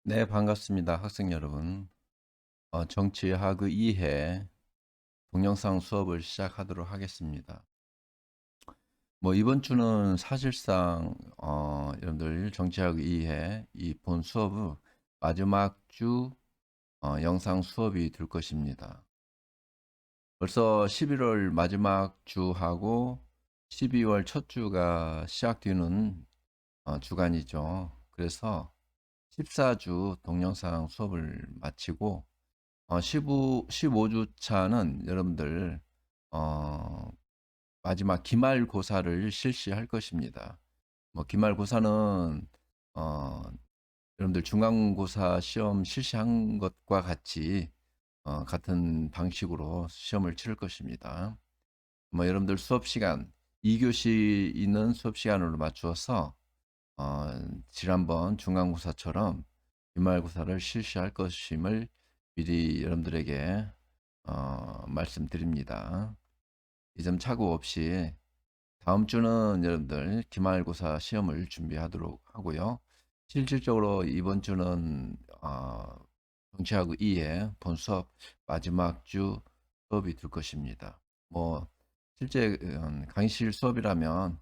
네, 반갑습니다. 학생 여러분. 정치학의 이해 동영상 수업을 시작하도록 하겠습니다. 이번 주는 사실상 여러분들 정치학의 이해 이 본 수업의 마지막 주 영상 수업이 될 것입니다. 벌써 11월 마지막 주하고 12월 첫 주가 시작되는 주간이죠. 그래서 14주 동영상 수업을 마치고 15주 차는 여러분들 어, 마지막 기말고사를 실시할 것입니다. 기말고사는 어, 여러분들 중간고사 시험 실시한 것과 같이 같은 방식으로 시험을 치를 것입니다. 여러분들 수업 시간 2교시 있는 수업 시간으로 맞추어서 어, 지난번 중간고사처럼 기말고사를 실시할 것임을 미리 여러분들에게 말씀드립니다. 이 점 착오 없이 다음 주는 여러분들 기말고사 시험을 준비하도록 하고요. 실질적으로 이번 주는 정치하고 이해 본 수업 마지막 주 수업이 될 것입니다. 실제 강의실 수업이라면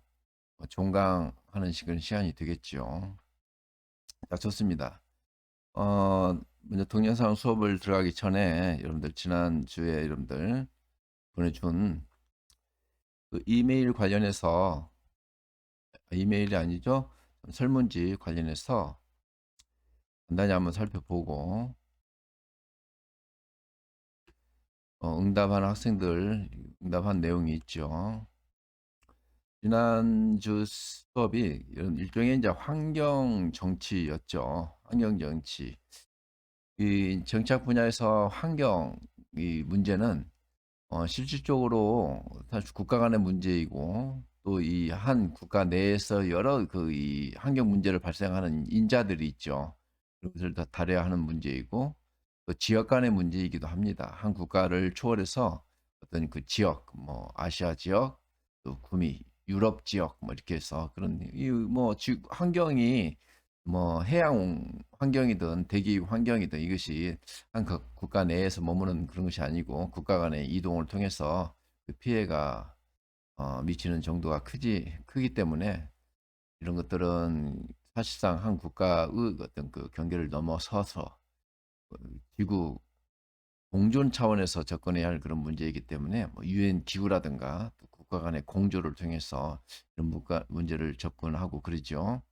종강하는 시간이 되겠죠. 자, 좋습니다. 먼저 동영상 수업을 들어가기 전에 여러분들 지난주에 여러분들 보내준 그 이메일 관련해서 이메일이 아니죠. 설문지 관련해서 간단히 한번 살펴보고 응답한 학생들 응답한 내용이 있죠. 지난주 수업이 이런 일종의 이제 환경 정치였죠. 환경 정치. 이 정책 분야에서 환경 이 문제는 실질적으로 사실 국가 간의 문제이고 또 이 한 국가 내에서 여러 그 이 환경 문제를 발생하는 인자들이 있죠. 그것을 다 다뤄야 하는 문제이고 또 지역 간의 문제이기도 합니다. 한 국가를 초월해서 어떤 그 지역, 아시아 지역, 또 구미, 유럽 지역 이렇게 해서 그런 환경이 해양 환경이든 대기 환경이든 이것이 한 국가 내에서 머무는 그런 것이 아니고 국가 간의 이동을 통해서 그 피해가 미치는 정도가 크기 때문에 이런 것들은 사실상 한 국가의 어떤 그 경계를 넘어서서 어, 지구 공존 차원에서 접근해야 할 그런 문제이기 때문에 유엔 기구라든가 또 국가 간의 공조를 통해서 이런 문제를 접근하고 그러죠.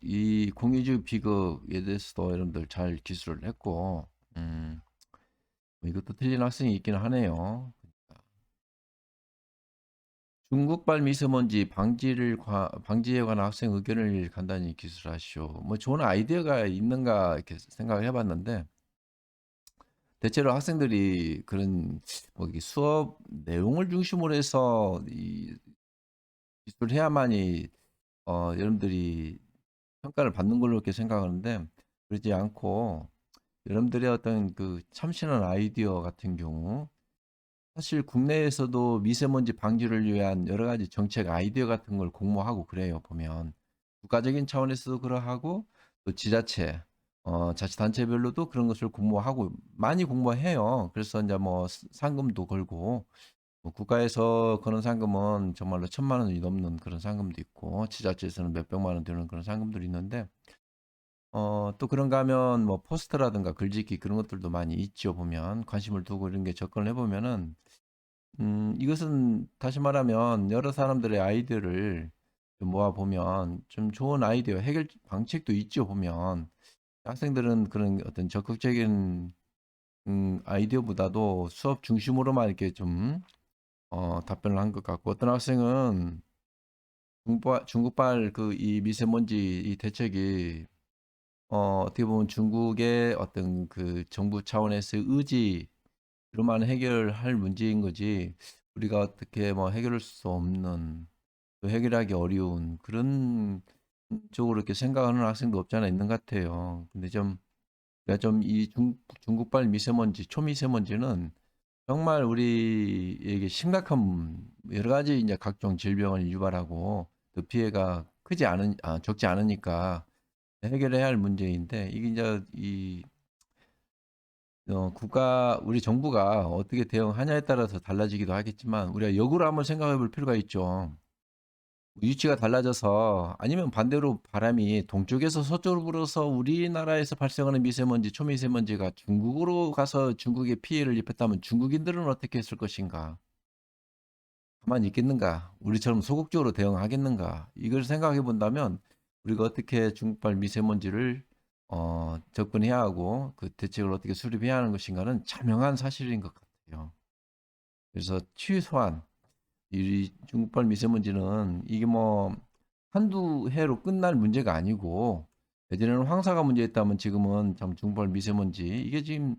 이 공유주 비극에 대해서도 여러분들 잘 기술을 했고, 이것도 틀린 학생이 있기는 하네요. 중국발 미세먼지 방지에 관한 학생 의견을 간단히 기술하시오. 좋은 아이디어가 있는가 이렇게 생각을 해봤는데, 대체로 학생들이 그런 이 수업 내용을 중심으로 해서 이 기술해야만이 여러분들이 평가를 받는 걸로 이렇게 생각하는데 그러지 않고 여러분들의 어떤 그 참신한 아이디어 같은 경우 사실 국내에서도 미세먼지 방지를 위한 여러 가지 정책 아이디어 같은 걸 공모하고 그래요. 보면 국가적인 차원에서도 그러하고 또 지자체 자치단체별로도 그런 것을 공모하고 많이 공모해요. 그래서 이제 상금도 걸고 국가에서 거는 상금은 정말로 1,000만 원이 넘는 그런 상금도 있고 지자체에서는 몇백만 원 되는 그런 상금들이 있는데 또 그런가 하면 포스터라든가 글짓기 그런 것들도 많이 있죠. 보면 관심을 두고 이런 게 접근을 해보면은 이것은 다시 말하면 여러 사람들의 아이디어를 좀 모아보면 좀 좋은 아이디어, 해결 방책도 있죠, 보면. 학생들은 그런 어떤 적극적인 아이디어보다도 수업 중심으로만 이렇게 좀 답변을 한 것 같고, 어떤 학생은 중국발 그 이 미세먼지 이 대책이 어떻게 보면 중국의 어떤 그 정부 차원에서의 의지로만 해결할 문제인 거지, 우리가 어떻게 해결할 수 없는 또 해결하기 어려운 그런 쪽으로 이렇게 생각하는 학생도 없지 않아 있는 것 같아요. 근데 내가 좀 이 중국발 미세먼지, 초미세먼지는 정말 우리에게 심각한 여러 가지 이제 각종 질병을 유발하고 또 피해가 적지 않으니까 해결해야 할 문제인데 이게 이제 이 우리 정부가 어떻게 대응하냐에 따라서 달라지기도 하겠지만 우리가 역으로 한번 생각해 볼 필요가 있죠. 위치가 달라져서 아니면 반대로 바람이 동쪽에서 서쪽으로 불어서 우리나라에서 발생하는 미세먼지, 초미세먼지가 중국으로 가서 중국에 피해를 입혔다면 중국인들은 어떻게 했을 것인가? 가만히 있겠는가? 우리처럼 소극적으로 대응하겠는가? 이걸 생각해 본다면 우리가 어떻게 중국발 미세먼지를 접근해야 하고 그 대책을 어떻게 수립해야 하는 것인가는 자명한 사실인 것 같아요. 그래서 최소한 이 중국발 미세먼지는 이게 뭐 한두 해로 끝날 문제가 아니고 예전에는 황사가 문제였다면 지금은 참 중국발 미세먼지 이게 지금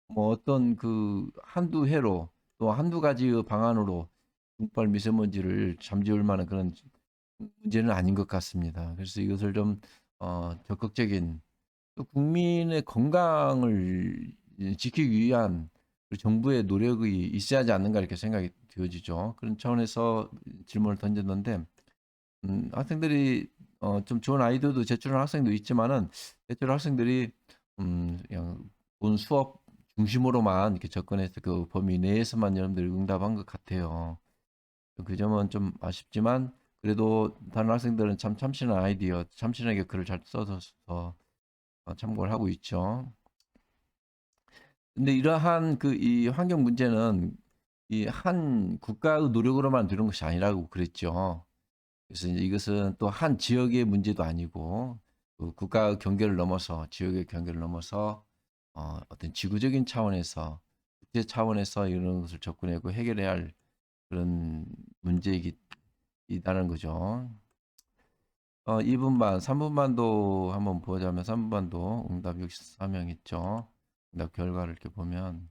뭐 어떤 그 한두 해로 또 한두 가지의 방안으로 중국발 미세먼지를 잠재울 만한 그런 문제는 아닌 것 같습니다. 그래서 이것을 좀 적극적인 또 국민의 건강을 지키기 위한 우리 정부의 노력이 있어야 하지 않는가 이렇게 생각이 되어지죠. 그런 차원에서 질문을 던졌는데 학생들이 좀 좋은 아이디어도 제출한 학생도 있지만은 제출 학생들이 그냥 본 수업 중심으로만 이렇게 접근해서 그 범위 내에서만 여러분들이 응답한 것 같아요. 그 점은 좀 아쉽지만 그래도 다른 학생들은 참 참신한 아이디어, 참신하게 글을 잘 써서 참고를 하고 있죠. 근데 이러한 그 이 환경 문제는 이 한 국가의 노력으로만 되는 것이 아니라고 그랬죠. 그래서 이제 이것은 또 한 지역의 문제도 아니고 그 국가 경계를 넘어서 지역의 경계를 넘어서 어떤 지구적인 차원에서 국제 차원에서 이런 것을 접근하고 해결해야 할 그런 문제이다는 거죠. 2분 반, 3분 반도 한번 보자면 3분 반도 응답 64명 있죠. 응답 결과를 이렇게 보면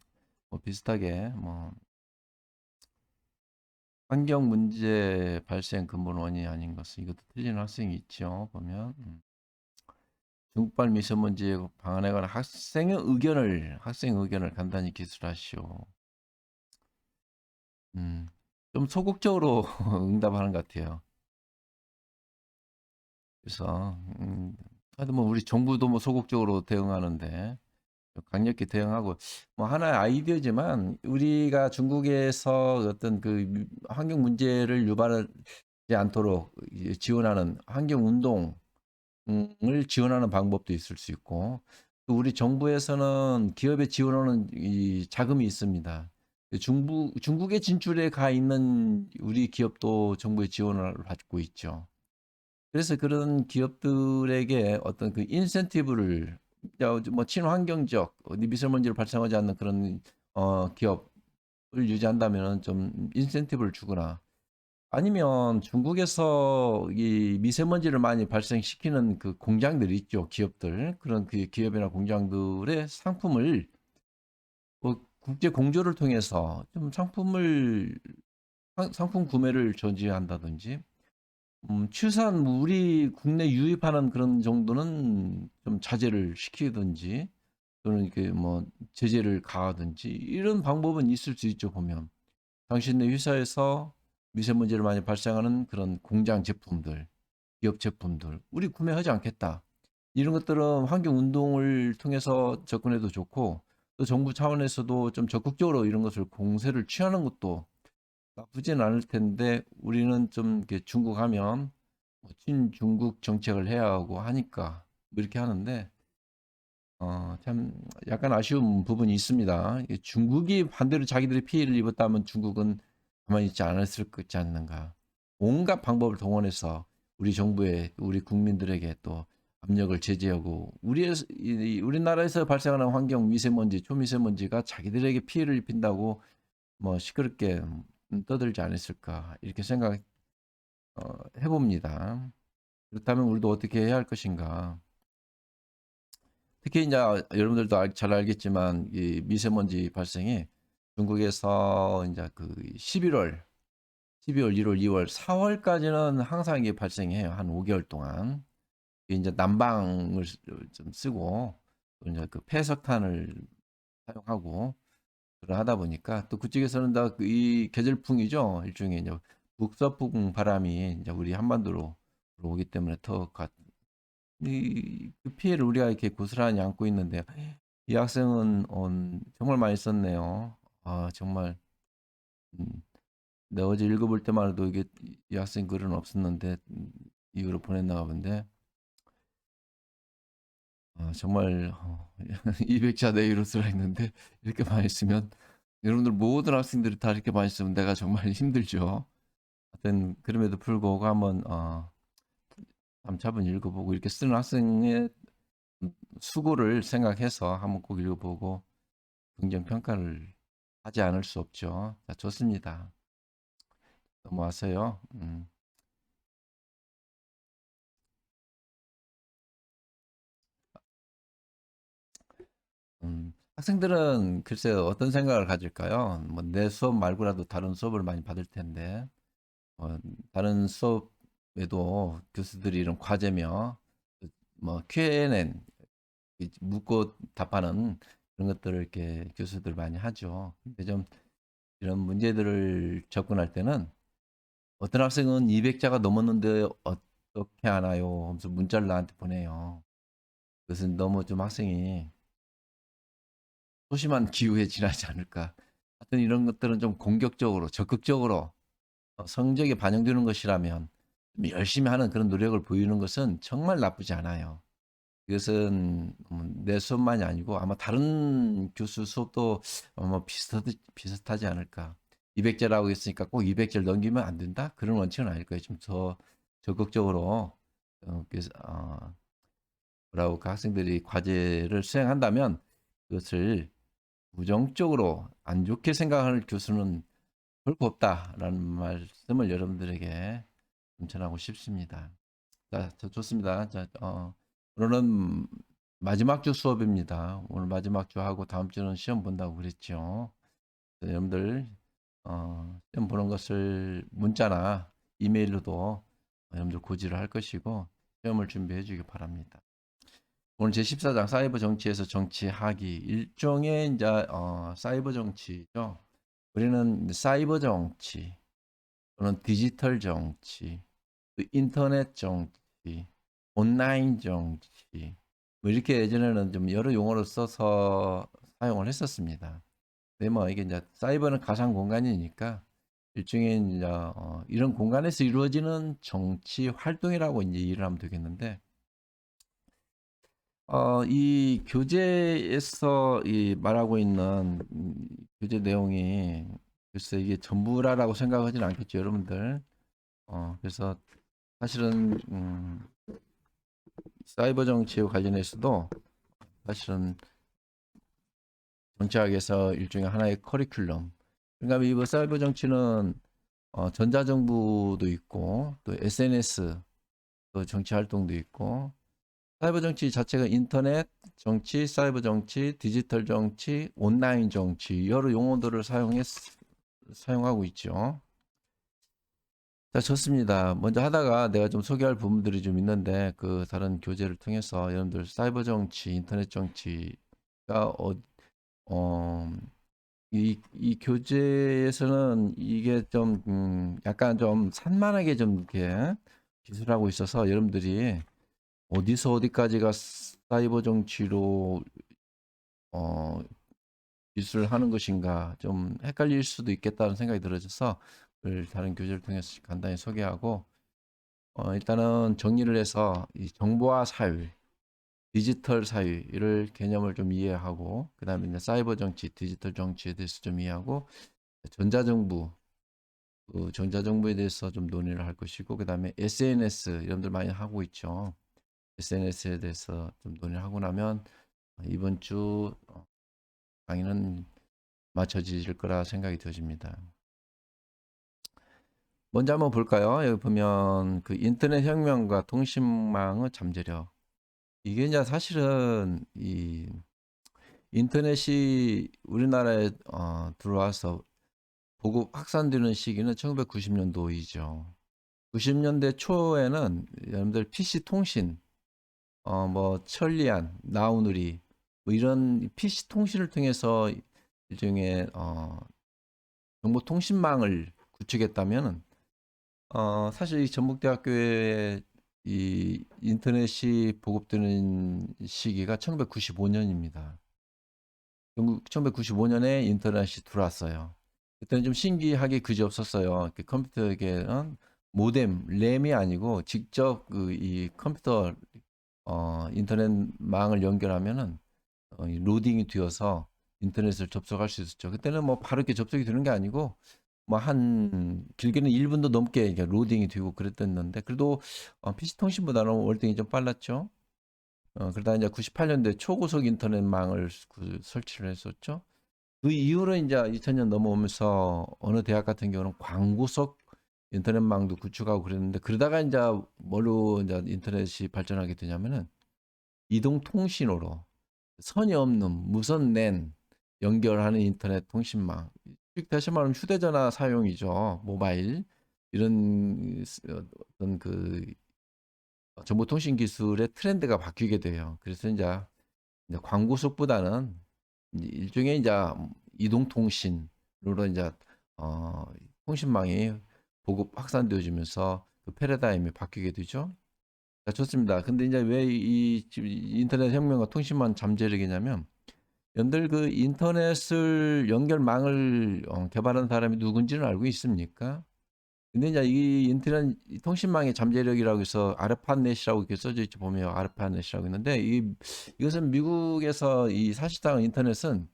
뭐 비슷하게 뭐 환경 문제 발생 근본 원인이 아닌 것은 이것도 틀리는 학생이 있죠. 보면 중국발 미세먼지 방안에 관한 학생 의견을 간단히 기술하시오. 좀 소극적으로 응답하는 것 같아요. 그래서 하여튼 뭐 우리 정부도 뭐 소극적으로 대응하는데 강력히 대응하고 뭐 하나의 아이디어지만 우리가 중국에서 어떤 그 환경 문제를 유발하지 않도록 지원하는 환경 운동을 지원하는 방법도 있을 수 있고 또 우리 정부에서는 기업에 지원하는 이 자금이 있습니다. 중국에 진출해 가 있는 우리 기업도 정부의 지원을 받고 있죠. 그래서 그런 기업들에게 어떤 그 인센티브를 뭐 친환경적 미세먼지를 발생하지 않는 그런 기업을 유지한다면 좀 인센티브를 주거나 아니면 중국에서 이 미세먼지를 많이 발생시키는 그 공장들이 있죠. 기업들. 그런 그 기업이나 공장들의 상품을 뭐 국제 공조를 통해서 좀 상품 구매를 저지한다든지 최소한 뭐 우리 국내 유입하는 그런 정도는 좀 자제를 시키든지 또는 이렇게 뭐 제재를 가하든지 이런 방법은 있을 수 있죠 보면 당신네 회사에서 미세먼지를 많이 발생하는 그런 공장 제품들, 기업 제품들 우리 구매하지 않겠다. 이런 것들은 환경 운동을 통해서 접근해도 좋고 또 정부 차원에서도 좀 적극적으로 이런 것을 공세를 취하는 것도 나쁘진 않을 텐데 우리는 좀 이렇게 중국 하면 뭐 친중국 정책을 해야 하고 하니까 뭐 이렇게 하는데 참 약간 아쉬운 부분이 있습니다. 중국이 반대로 자기들이 피해를 입었다면 중국은 가만히 있지 않았을 것지 않는가. 온갖 방법을 동원해서 우리 정부에 우리 국민들에게 또 압력을 제재하고 우리나라에서 발생하는 환경 미세먼지, 초미세먼지가 자기들에게 피해를 입힌다고 뭐 시끄럽게 떠들지 않았을까 이렇게 생각 해봅니다. 그렇다면 우리도 어떻게 해야 할 것인가? 특히 이제 여러분들도 잘 알겠지만 이 미세먼지 발생이 중국에서 이제 그 11월, 12월, 1월, 2월, 4월까지는 항상 이게 발생해요. 한 5개월 동안. 이게 이제 난방을 좀 쓰고 또 이제 그 폐석탄을 사용하고 하다 보니까 또 그쪽에서는 다 이 계절풍이죠. 일종의 이제 북서풍 바람이 이제 우리 한반도로 들어오기 때문에 더 그 피해를 우리가 이렇게 고스란히 안고 있는데 이 학생은 정말 많이 썼네요. 아, 정말. 음, 내가 어제 읽어볼 때만 해도 이게 이 학생 글은 없었는데 이후로 보냈나 본데 정말 200자 내외로 쓰라 했는데 이렇게 많이 쓰면 여러분들 모든 학생들이 다 이렇게 많이 쓰면 내가 정말 힘들죠. 하여튼 그럼에도 불구하고 한번 한번 읽어보고 이렇게 쓰는 학생의 수고를 생각해서 한번 꼭 읽어보고 긍정 평가를 하지 않을 수 없죠. 자, 좋습니다. 넘어와서요. 학생들은 글쎄요, 어떤 생각을 가질까요? 뭐 내 수업 말고라도 다른 수업을 많이 받을 텐데, 다른 수업에도 교수들이 이런 과제며, 뭐 Q&A, 묻고 답하는 그런 것들을 이렇게 교수들 많이 하죠. 근데 좀 이런 문제들을 접근할 때는 어떤 학생은 200자가 넘었는데 어떻게 하나요? 하면서 문자를 나한테 보내요. 그것은 너무 좀 학생이 소심한 기우에 지나지 않을까. 하여튼 이런 것들은 좀 공격적으로, 적극적으로 성적에 반영되는 것이라면 좀 열심히 하는 그런 노력을 보이는 것은 정말 나쁘지 않아요. 이것은 내 수업만이 아니고 아마 다른 교수 수업도 아마 비슷하지 않을까. 200제라고 했으니까 꼭 200제를 넘기면 안 된다? 그런 원칙은 아닐 거예요. 좀 더 적극적으로 그래서 뭐라고 그 학생들이 과제를 수행한다면 그것을 부정적으로 안 좋게 생각하는 교수는 결코 없다라는 말씀을 여러분들에게 전하고 싶습니다. 자, 좋습니다. 자, 오늘은 마지막 주 수업입니다. 오늘 마지막 주 하고 다음 주는 시험 본다고 그랬죠. 여러분들 시험 보는 것을 문자나 이메일로도 여러분들 고지를 할 것이고 시험을 준비해 주기 바랍니다. 오늘 제14장 사이버 정치에서 정치하기 일종의 이제 사이버 정치죠. 우리는 사이버 정치 또는 디지털 정치, 또 인터넷 정치, 온라인 정치 뭐 이렇게 예전에는 좀 여러 용어를 써서 사용을 했었습니다. 근데 뭐 이게 이제 사이버는 가상 공간이니까 일종의 이제 이런 공간에서 이루어지는 정치 활동이라고 이제 이해를 하면 되겠는데 이 교재에서 이 말하고 있는 교재 내용이 글쎄 이게 전부라고 생각하지는 않겠죠, 여러분들. 그래서 사실은 사이버 정치와 관련해서도 사실은 정치학에서 일종의 하나의 커리큘럼. 그러니까 이 사이버 정치는 전자정부도 있고 또 SNS 또 정치 활동도 있고 사이버 정치 자체가 인터넷 정치, 사이버 정치, 디지털 정치, 온라인 정치 여러 용어들을 사용하고 있죠. 자, 좋습니다. 먼저 하다가 내가 좀 소개할 부분들이 좀 있는데 그 다른 교재를 통해서 여러분들 사이버 정치, 인터넷 정치가 어, 이 교재에서는 이게 좀 약간 좀 산만하게 좀 이렇게 기술하고 있어서 여러분들이 어디서 어디까지가 사이버 정치로 어, 기술하는 것인가 좀 헷갈릴 수도 있겠다는 생각이 들어져서 그걸 다른 교재를 통해서 간단히 소개하고 일단은 정리를 해서 이 정보화 사회, 디지털 사회를 개념을 좀 이해하고 그다음에 이제 사이버 정치, 디지털 정치에 대해서 좀 이해하고 전자정부, 그 전자정부에 대해서 좀 논의를 할 것이고 그다음에 SNS 여러분들 많이 하고 있죠. SNS에 대해서 좀 논의를 하고 나면 이번 주 강의는 맞춰질 거라 생각이 되어집니다. 먼저 한번 볼까요? 여기 보면 그 인터넷 혁명과 통신망의 잠재력. 이게 이제 사실은 이 인터넷이 우리나라에 들어와서 보급 확산되는 시기는 1990년도이죠. 90년대 초에는 여러분들 PC 통신, 뭐 천리안, 나우누리 뭐 이런 PC 통신을 통해서 일종의 정보통신망을 구축했다면 사실 이 전북대학교에 이 인터넷이 보급되는 시기가 1995년입니다. 1995년에 인터넷이 들어왔어요. 그때는 좀 신기하게 그지없었어요. 컴퓨터에게는 모뎀, 램이 아니고 직접 이 컴퓨터 인터넷망을 연결하면은 이 로딩이 되어서 인터넷을 접속할 수 있었죠. 그때는 뭐 바로 이렇게 접속이 되는 게 아니고 뭐 한 길게는 1분도 넘게 이게 로딩이 되고 그랬었는데 그래도 PC 통신보다는 월등히 좀 빨랐죠. 그러다 이제 98년도에 초고속 인터넷망을 설치를 했었죠. 그 이후로 이제 2000년 넘어오면서 어느 대학 같은 경우는 광고석 인터넷망도 구축하고 그랬는데 그러다가 이제 뭘로 이제 인터넷이 발전하게 되냐면은 이동 통신으로 선이 없는 무선 랜 연결하는 인터넷 통신망. 다시 말하면 휴대전화 사용이죠. 모바일 이런 어떤 그 정보통신 기술의 트렌드가 바뀌게 돼요. 그래서 이제 광고속보다는 일종의 이제 이동통신으로 이제 어, 통신망이 보급 확산되어지면서 그 패러다임이 바뀌게 되죠. 자, 좋습니다. 근데 이제 왜 이 인터넷 혁명과 통신망 잠재력이냐면 연들 그 인터넷을 연결망을 개발한 사람이 누군지는 알고 있습니까? 근데 이제 이 인터넷 통신망의 잠재력이라고 해서 아르파넷이라고 이렇게 써져 있죠. 보면 아르파넷이라고 있는데 이것은 미국에서 이 사실상 인터넷은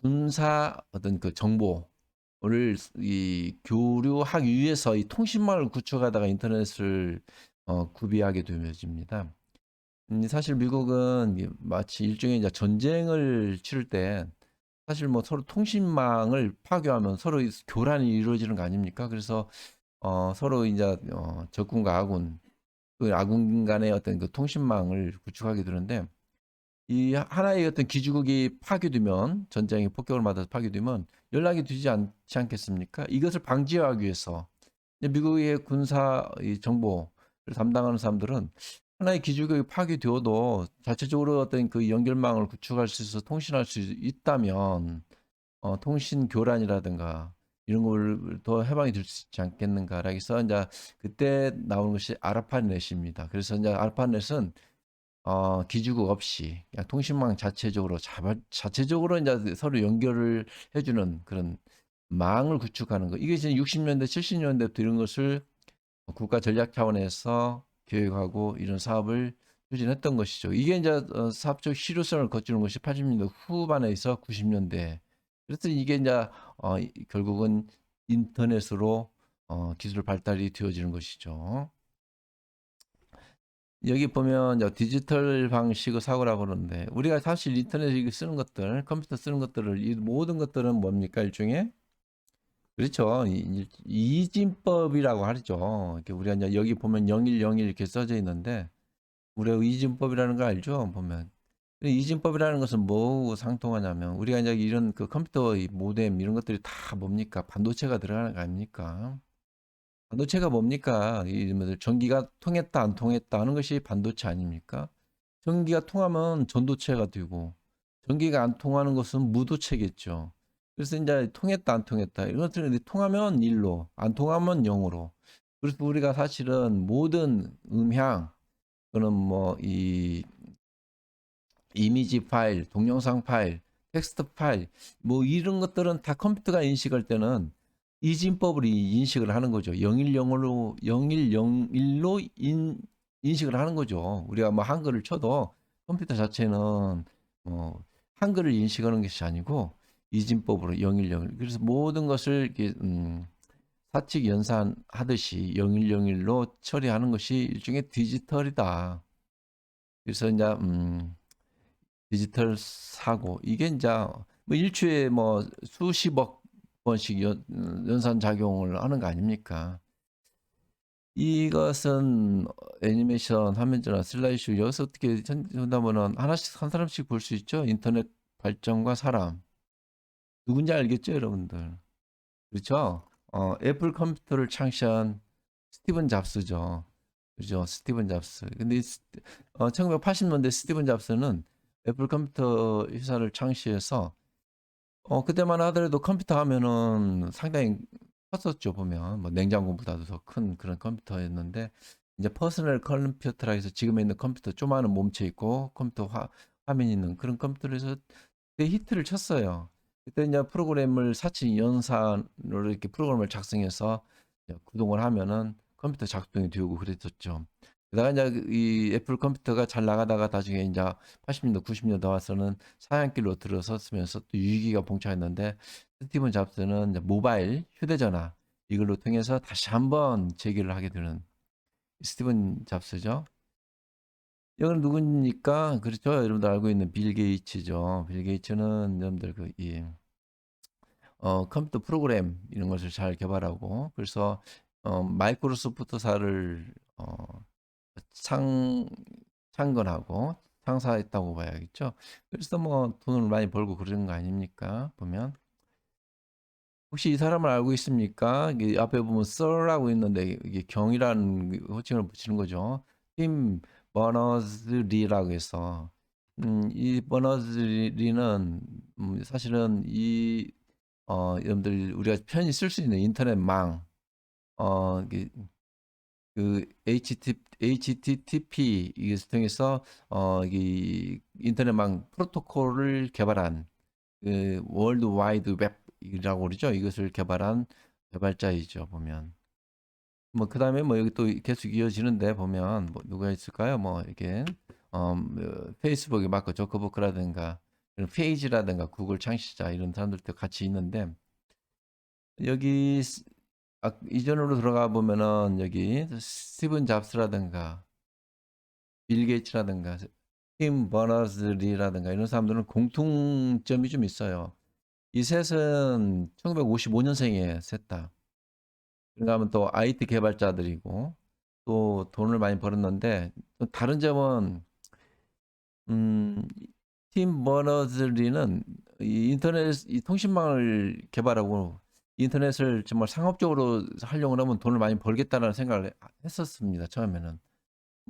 군사 어떤 그 정보를 이 교류하기 위해서 이 통신망을 구축하다가 인터넷을 구비하게 되어집니다. 사실 미국은 마치 일종의 이제 전쟁을 치를 때 사실 뭐 서로 통신망을 파괴하면 서로 교란이 이루어지는 거 아닙니까? 그래서 서로 이제 적군과 아군, 그 아군 간의 어떤 그 통신망을 구축하게 되는데 이 하나의 어떤 기지국이 파괴되면 전쟁이 폭격을 맞아서 파괴되면 연락이 되지 않지 않겠습니까? 이것을 방지하기 위해서 미국의 군사 정보를 담당하는 사람들은 하나의 기지국이 파괴되어도 자체적으로 어떤 그 연결망을 구축할 수 있어서 통신할 수 있다면 통신 교란이라든가 이런 걸 더 해방이 될 수 있지 않겠는가라고 해서 이제 그때 나오는 것이 아르파넷입니다. 그래서 이제 아르파넷은 기지국 없이 그냥 통신망 자체적으로 자체적으로 이제 서로 연결을 해주는 그런 망을 구축하는 거. 이게 이제 60년대, 70년대부터 이런 것을 국가 전략 차원에서 계획하고 이런 사업을 추진했던 것이죠. 이게 이제 사업적 실효성을 거치는 것이 80년대 후반에 있어 90년대. 그래서 이게 이제 결국은 인터넷으로 기술 발달이 되어지는 것이죠. 여기 보면 이제 디지털 방식의 사고라고 그러는데 우리가 사실 인터넷 쓰는 것들, 컴퓨터 쓰는 것들을 이 모든 것들은 뭡니까 일종의 그렇죠. 이진법이라고 하죠. 이렇게 우리가 이제 여기 보면 0101 이렇게 써져 있는데 우리가 이진법이라는 거 알죠? 보면 이진법이라는 것은 뭐하고 상통하냐면 우리가 이제 이런 그 컴퓨터 이 모뎀 이런 것들이 다 뭡니까? 반도체가 들어가는 거 아닙니까? 반도체가 뭡니까? 이 전기가 통했다 안 통했다 하는 것이 반도체 아닙니까? 전기가 통하면 전도체가 되고 전기가 안 통하는 것은 무도체겠죠. 그래서 이제 통했다 안 통했다 이런 것들은 통하면 1로 안 통하면 0으로. 그래서 우리가 사실은 모든 음향 또는 뭐 이 이미지 파일, 동영상 파일, 텍스트 파일 뭐 이런 것들은 다 컴퓨터가 인식할 때는 이진법을 인식을 하는 거죠. 010으로 0101로 인식을 하는 거죠. 우리가 뭐 한글을 쳐도 컴퓨터 자체는 뭐 한글을 인식하는 것이 아니고 이진법으로 010. 그래서 모든 것을 이렇게 사칙 연산하듯이 0101로 처리하는 것이 일종의 디지털이다. 그래서 이제 디지털 사고 이게 이제 뭐 일주에 뭐 수십억 번씩 연산 작용을 하는 거 아닙니까? 이것은 애니메이션 화면전화 슬라이드 여기서 어떻게 한다면은 하나씩 한 사람씩 볼 수 있죠. 인터넷 발전과 사람 누군지 알겠죠, 여러분들? 그렇죠? 애플 컴퓨터를 창시한 스티븐 잡스죠. 그죠? 스티븐 잡스. 근데 1980년대 스티븐 잡스는 애플 컴퓨터 회사를 창시해서 그때만 하더라도 컴퓨터 하면은 상당히 컸었죠, 보면. 뭐 냉장고보다도 더 큰 그런 컴퓨터였는데 이제 퍼스널 컴퓨터라 해서 지금에 있는 컴퓨터 조그마한 몸체 있고 컴퓨터 화면이 있는 그런 컴퓨터에서 되게 히트를 쳤어요. 그때 이제 프로그램을 4층 연산으로 이렇게 프로그램을 작성해서 이제 구동을 하면은 컴퓨터 작동이 되고 그랬었죠. 게다가 이제 이 애플 컴퓨터가 잘 나가다가 나중에 이제 80년대, 90년대 와서는 사양길로 들어섰으면서 또 유기가 봉착했는데 스티븐 잡스는 이제 모바일 휴대전화 이걸로 통해서 다시 한번 재기를 하게 되는 스티븐 잡스죠. 이건 누구니까? 그렇죠. 여러분들 알고 있는 빌 게이츠죠. 빌 게이츠는 여러분들 컴퓨터 프로그램 이런 것을 잘 개발하고 그래서 마이크로소프트사를 창건하고 창사했다고 봐야겠죠. 그래서 뭐 돈을 많이 벌고 그러는 거 아닙니까? 보면 혹시 이 사람을 알고 있습니까? 이게 앞에 보면 Sir라고 있는데 이게 경이라는 호칭을 붙이는 거죠. 팀 버너즈-리라고 해서 이 버너즈-리는 사실은 여러분들 우리가 편히 쓸 수 있는 인터넷망 이게 그 HTTP 이것을 통해서 이 인터넷망 프로토콜을 개발한 그 월드 와이드 웹이라고 그러죠. 이것을 개발한 개발자이죠. 보면 그다음에 여기 또 계속 이어지는데 보면 누가 있을까요? 이렇게 페이스북의 마크 저커버크라든가 페이지라든가 구글 창시자 이런 사람들도 같이 있는데 여기 이전으로 들어가 보면은 여기 스티븐 잡스라든가 빌 게이츠라든가 팀 버너스-리라든가 이런 사람들은 공통점이 좀 있어요. 이 셋은 1955년생이에요. 셋 다. 그러니까 하면 또 IT 개발자들이고 또 돈을 많이 벌었는데 또 다른 점은 팀 버너즈-리는 이 인터넷 이 통신망을 개발하고 인터넷을 정말 상업적으로 하려고 하면 돈을 많이 벌겠다라는 생각을 했었습니다. 처음에는.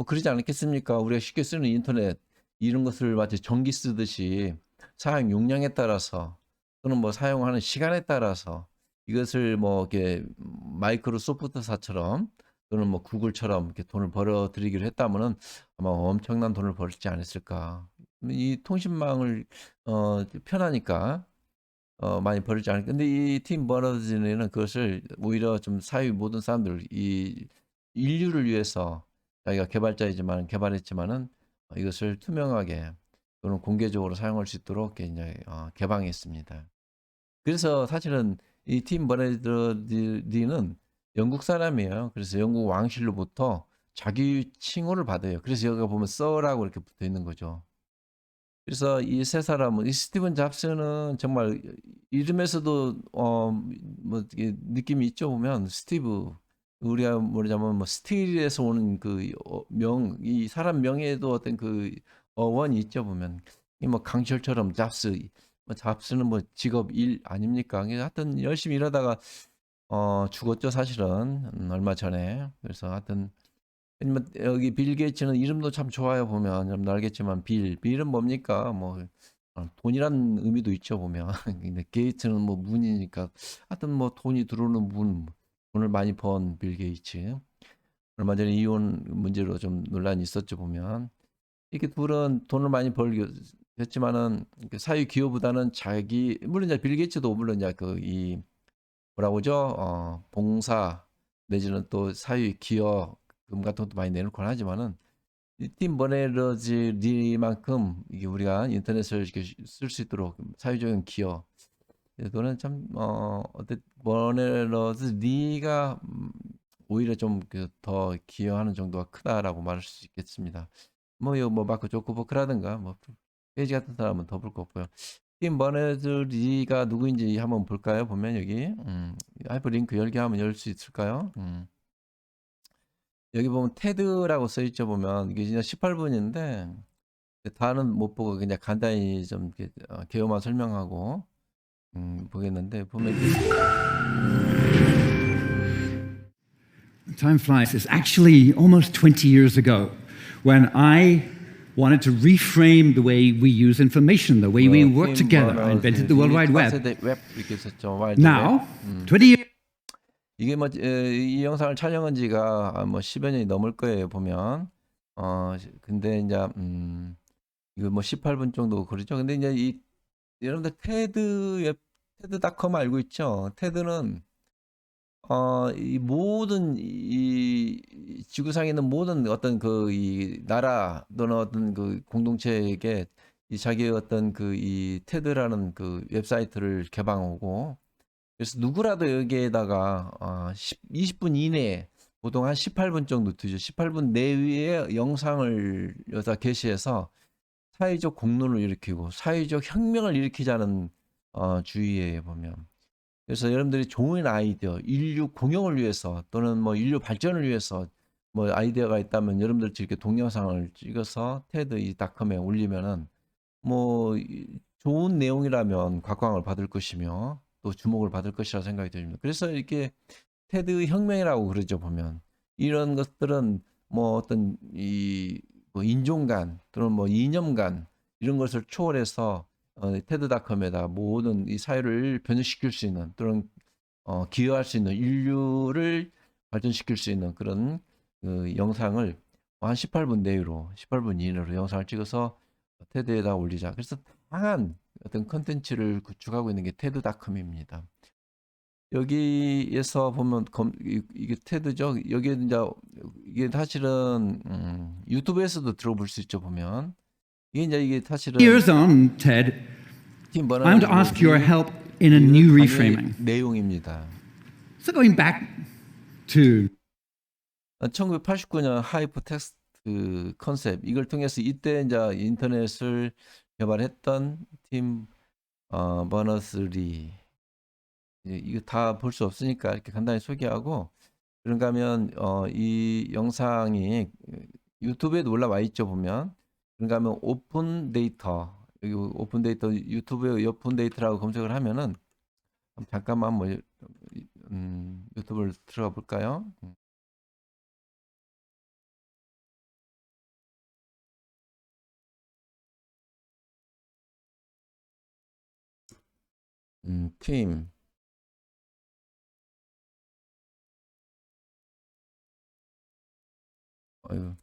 그러지 않겠습니까? 우리가 쉽게 쓰는 인터넷 이런 것을 마치 전기 쓰듯이 사용 용량에 따라서 또는 사용하는 시간에 따라서 이것을 이렇게 마이크로소프트사처럼 또는 구글처럼 이렇게 돈을 벌어들이기로 했다면은 아마 엄청난 돈을 벌지 않았을까. 이 통신망을 편하니까 많이 벌지 않을까. 근데 이 팀 버너즈는 그것을 오히려 좀 사회 모든 사람들 이 인류를 위해서 자기가 개발자이지만 개발했지만은 이것을 투명하게 또는 공개적으로 사용할 수 있도록 이제 개방했습니다. 그래서 사실은 이 팀 버너즈-리는 영국 사람이에요. 그래서 영국 왕실로부터 자기 칭호를 받아요. 그래서 여기가 보면 서라고 이렇게 붙어 있는 거죠. 그래서 이 세 사람은 이 스티븐 잡스는 정말 이름에서도 이게 느낌이 있죠. 보면 스티브 우리가 뭐냐면 스틸에서 오는 이 사람 명에도 어떤 어원이 있죠. 보면 이 강철처럼 잡스 잡스는 직업 일 아닙니까? 하여튼 열심히 일하다가 죽었죠. 사실은 얼마 전에. 그래서 하여튼 여기 빌 게이츠는 이름도 참 좋아요. 보면 여러분 알겠지만 빌은 뭡니까? 돈이란 의미도 있죠. 보면 근데 게이츠는 문이니까 하여튼 돈이 들어오는 문 돈을 많이 번 빌 게이츠. 얼마 전에 이혼 문제로 좀 논란이 있었죠. 보면 이렇게 둘은 돈을 많이 벌겠지만은 사회 기여보다는 자기 물론 이제 빌 게이츠도 물론 이제 이 뭐라고 하죠? 봉사 내지는 또 사회 기여 같은 것도 많이 내놓곤 하지만은 이 팀 버너즈-리만큼 이게 우리가 인터넷을 이렇게 쓸 수 있도록 사회적인 기여 이거는 참 어떤 버너즈-리가 오히려 좀 더 기여하는 정도가 크다라고 말할 수 있겠습니다. 마크 조커버크라든가 페이지 같은 사람은 더 볼 거 없고요. 팀 버너즈-리가 누구인지 한번 볼까요? 보면 여기 하이퍼링크 열게 하면 열 수 있을까요? 여기 보면 테드라고 써 있죠. 보면 이게 진짜 18분인데 다는 못 보고 그냥 간단히 좀 이렇게 개요만 설명하고 보겠는데 보면 Time flies. It's actually almost 20 years ago when I wanted to reframe the way we use information, the way we work together. I invented the World Wide Web. 웹 이렇게 썼죠. Now, 20 years 이게 뭐 이 영상을 촬영한 지가 뭐 10여 년이 넘을 거예요, 보면. 근데 이제 이거 뭐 18분 정도 그러죠. 근데 이제 이 여러분들 테드닷컴 알고 있죠? 테드는 이 모든 이 지구상에 있는 모든 어떤 그 이 나라 또는 어떤 그 공동체에게 이 자기의 어떤 그 이 테드라는 그 웹사이트를 개방하고, 그래서 누구라도 여기에다가 20분 이내에 보통 한 18분 정도 되죠. 18분 내외의 영상을 여기다 게시해서 사회적 공론을 일으키고 사회적 혁명을 일으키자는 주의에 보면. 그래서 여러분들이 좋은 아이디어, 인류 공영을 위해서 또는 뭐 인류 발전을 위해서 뭐 아이디어가 있다면 여러분들 이렇게 동영상을 찍어서 테드 이 닷컴에 올리면은 뭐 좋은 내용이라면 각광을 받을 것이며 또 주목을 받을 것이라 생각이 듭니다. 그래서 이렇게 테드 혁명이라고 그러죠, 보면. 이런 것들은 뭐 어떤 뭐 인종간 또는 뭐 이념간 이런 것을 초월해서 테드닷컴에다 모든 이 사회를 변혁시킬 수 있는 또는 기여할 수 있는 인류를 발전시킬 수 있는 그런 그 영상을 한 18분 내로 18분 이내로 영상을 찍어서 테드에다 올리자. 그래서 다양한 어떤 컨텐츠를 구축하고 있는 게 테드닷컴입니다. 여기에서 보면 이게 테드죠. 여기에 이제 이게 사실은 유튜브에서도 들어볼 수 있죠, 보면. 이게 사실은 Years on, Ted, 팀 I want to ask your 버너스-리 help in a new reframing. 내용입니다. So going back to 1989년 하이퍼텍스트 컨셉, 이걸 통해서 이때 이제 인터넷을 개발했던 팀 버너스-리, 이거 다 볼 수 없으니까 이렇게 간단히 소개하고, 그런가 하면 이 영상이 유튜브에도 올라와 있죠, 보면. 그런가 하면 오픈 데이터, 여기 오픈 데이터, 유튜브에 오픈 데이터라고 검색을 하면은 잠깐만 뭐 유튜브를 들어가 볼까요? 팀 어휴.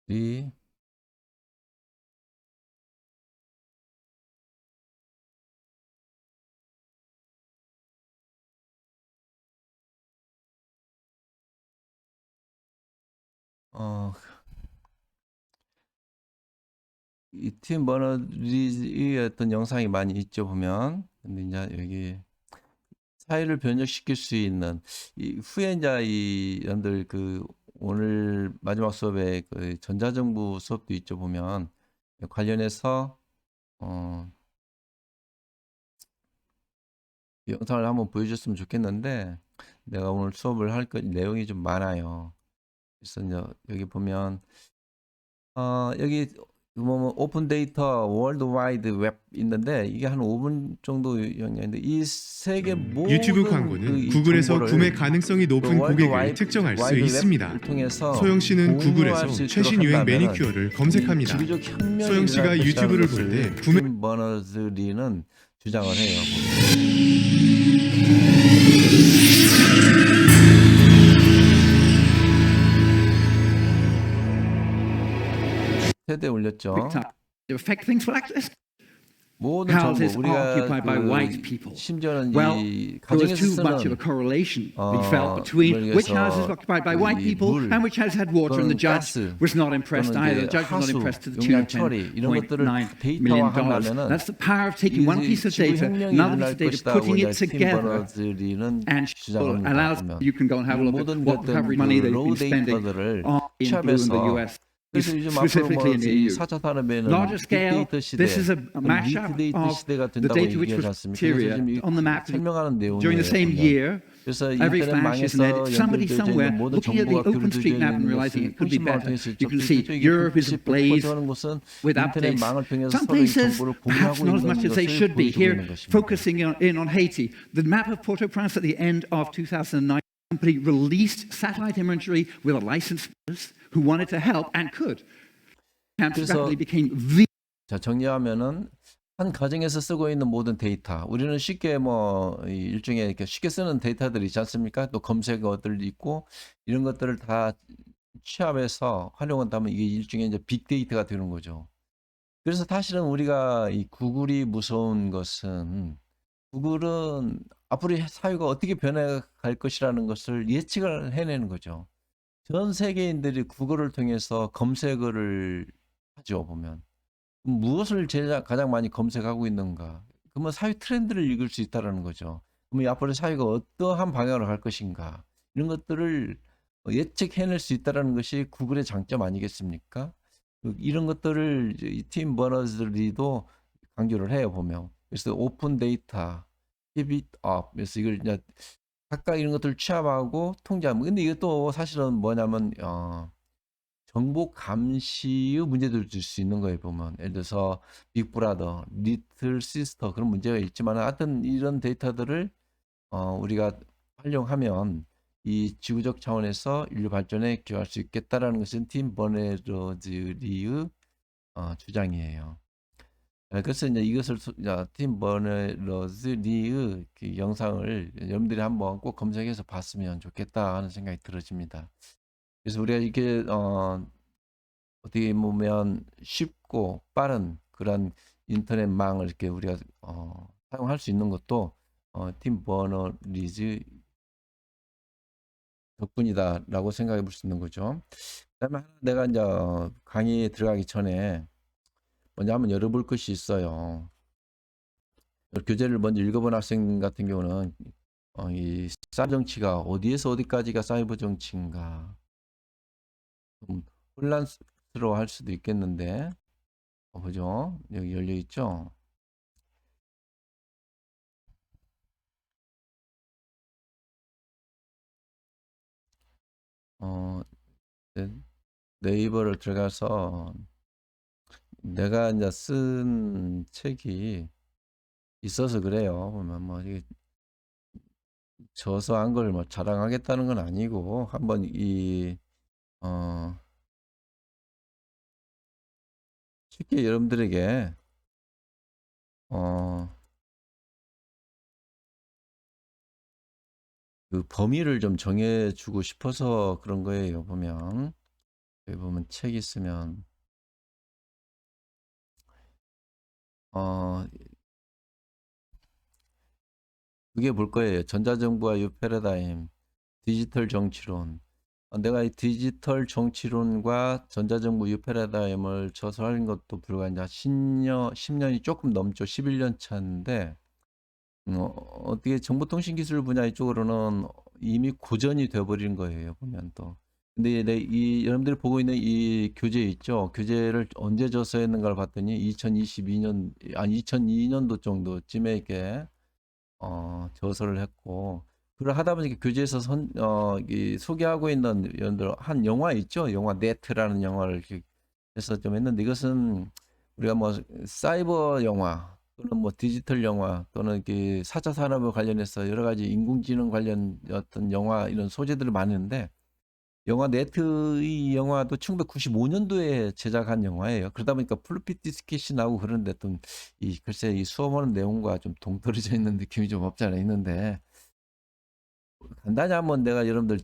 리 이 팀 버너리의 어떤 영상이 많이 있죠, 보면. 근데 이제 여기 사회를 변혁시킬 수 있는 후에 이제 여러분들 그 오늘 마지막 수업에 그 전자정부 수업도 있죠, 보면. 관련해서 이 영상을 한번 보여줬으면 좋겠는데 내가 오늘 수업을 할 내용이 좀 많아요. 그래서 이제 여기 보면 여기 뭐 오픈 데이터 월드 와이드 웹 있는데 이게 한 5분 정도 영상인데 이 세계 모든 유튜브 광고는 구글에서 구매 가능성이 높은 고객을 특정할 수 있습니다. 소영 씨는 구글에서 최신 유행 매니큐어를 검색합니다. 소영 씨가 유튜브를 볼 때 구매 버너스-리는 주장을 해요. 테드에 올렸죠. to affect things like this. 모든 정보 Houses 우리가 occupied by white people. 심지어는 Well, 이 there was 가정에서 too much of a 쓰는 correlation we felt between which houses were occupied by white people and which houses had water, and the judge was not impressed either. The judge was not impressed to the tune of $10.9 million. That's the power of taking one piece of data, another piece of data, putting it together, and allows you can go and have a look at what recovery money they've been spending in blue in the US. 그래서 요즘 앞으로 Specifically in the EU. 4차 산업에는 Larger scale, 빅데이터 시대, this is a mashup 빅데이터 of 시대가 the 된다고 data which 얘기하지 was 않습니까? 그래서 Syria 지금 이 on the map 설명하는 내용이에요. during the same year. 그래서 Every 인터넷 flash is 망에서 an edit. Somebody 연결되어 somewhere 있는 모든 looking at the 정보가 OpenStreetMap 교류되어 and 있는 realizing it could be 통신망을 better. 통해서 You can see 이게 Europe is ablaze 하는 곳은 with 인터넷 updates. 망을 통해서 Some 서로 이 places 정보를 perhaps 공유하고 not as 있는 much as they 것을 should be. 보여주고 Here, 있는 것입니다. focusing in on Haiti, the map of Port-au-Prince at the end of 2009 company released satellite imagery with a license who wanted to help and could. Camps rapidly became the. 자, 정리하면은 한 가정에서 쓰고 있는 모든 데이터, 우리는 쉽게 뭐 일종의 이렇게 쉽게 쓰는 데이터들이 있지 않습니까? 또 검색어들 있고 이런 것들을 다 취합해서 활용한다면 이게 일종의 이제 빅데이터가 되는 거죠. 그래서 사실은 우리가 이 구글이 무서운 것은 구글은 앞으로 사회가 어떻게 변해갈 것이라는 것을 예측을 해내는 거죠. 전 세계인들이 구글을 통해서 검색어를 하죠, 보면. 무엇을 가장 많이 검색하고 있는가? 그러면 사회 트렌드를 읽을 수 있다는 거죠. 그러면 앞으로 사회가 어떠한 방향으로 갈 것인가? 이런 것들을 예측해낼 수 있다는 것이 구글의 장점 아니겠습니까? 이런 것들을 팀 버너즈리도 강조를 해요, 보면. 그래서 오픈 데이터, keep it up. 그래서 이걸 이제 각각 이런 것들을 취합하고 통제하면. 근데 이것도 사실은 뭐냐면, 정보 감시의 문제도 줄 수 있는 거예요, 보면. 예를 들어서 빅브라더, 리틀 시스터 그런 문제가 있지만 하여튼 이런 데이터들을 우리가 활용하면 이 지구적 차원에서 인류 발전에 기여할 수 있겠다라는 것은 팀 버네러즈리의 주장이에요. 그래서 이제 이것을 팀 버네러즈리의 그 영상을 여러분들이 한번 꼭 검색해서 봤으면 좋겠다 하는 생각이 들어집니다. 그래서 우리가 이렇게 어떻게 보면 쉽고 빠른 그런 인터넷망을 이렇게 우리가 사용할 수 있는 것도 팀 버너리즈 덕분이다라고 생각해 볼 수 있는 거죠. 그다음에 내가 이제 강의에 들어가기 전에 먼저 한번 열어볼 것이 있어요. 교재를 먼저 읽어본 학생 같은 경우는 이 사이버 정치가 어디에서 어디까지가 사이버 정치인가 좀 혼란스러워할 수도 있겠는데 보죠. 여기 열려 있죠. 네이버를 들어가서 내가 이제 쓴 책이 있어서 그래요. 보면 뭐 이게 저서한 걸 뭐 자랑하겠다는 건 아니고 한번 쉽게 여러분들에게 그 범위를 좀 정해주고 싶어서 그런 거예요. 보면 여기 보면 책 있으면 그게 볼 거예요. 전자정부와 유 패러다임, 디지털 정치론. 내가 이 디지털 정치론과 전자정부 유 패러다임을 저서한 것도 불과 이제 10년이 조금 넘죠. 11년 차인데 어떻게 정보통신기술 분야 이쪽으로는 이미 고전이 되어버린 거예요. 보면 또. 근데 여러분들이 보고 있는 이 교재 있죠. 교재를 언제 저서했는가를 봤더니 2002년도 정도쯤에 이렇게 저서를 했고, 그걸 하다 보니까 교재에서 소개하고 있는 여러분들 한 영화 있죠. 영화 네트라는 영화를 이렇게 해서 좀 했는데, 이것은 우리가 뭐 사이버 영화 또는 뭐 디지털 영화 또는 이렇게 4차 산업에 관련해서 여러 가지 인공지능 관련 어떤 영화 이런 소재들이 많은데, 영화 네트 이 영화도 1995년도에 제작한 영화예요. 그러다 보니까 플로피 디스켓이 나오고 그러는데 또 글쎄 이 수업하는 내용과 좀 동떨어져 있는 느낌이 좀 없지 않아 있는데, 간단히 한번 내가 여러분들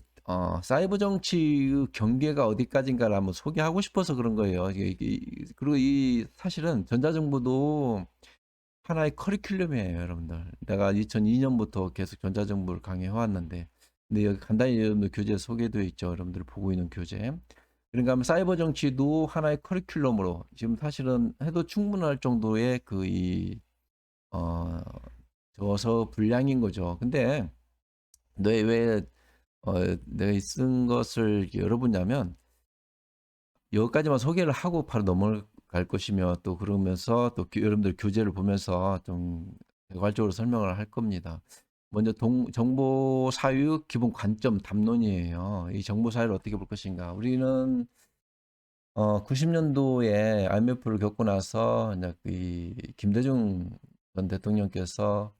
사이버 정치의 경계가 어디까지인가를 한번 소개하고 싶어서 그런 거예요. 그리고 이 사실은 전자정부도 하나의 커리큘럼이에요, 여러분들. 내가 2002년부터 계속 전자정부를 강의해 왔는데, 근데 여기 간단히 여러분들 교재 소개되어 있죠. 여러분들 보고 있는 교재. 그러니까 사이버 정치도 하나의 커리큘럼으로 지금 사실은 해도 충분할 정도의 저서 분량인 거죠. 근데 왜 내가 쓴 것을 열어보냐면 여기까지만 소개를 하고 바로 넘어갈 것이며, 또 그러면서 또 여러분들 교재를 보면서 좀 개괄적으로 설명을 할 겁니다. 먼저 정보 사유 기본 관점 담론이에요. 이 정보 사유를 어떻게 볼 것인가. 우리는 90년도에 IMF를 겪고 나서 이제 이 김대중 전 대통령께서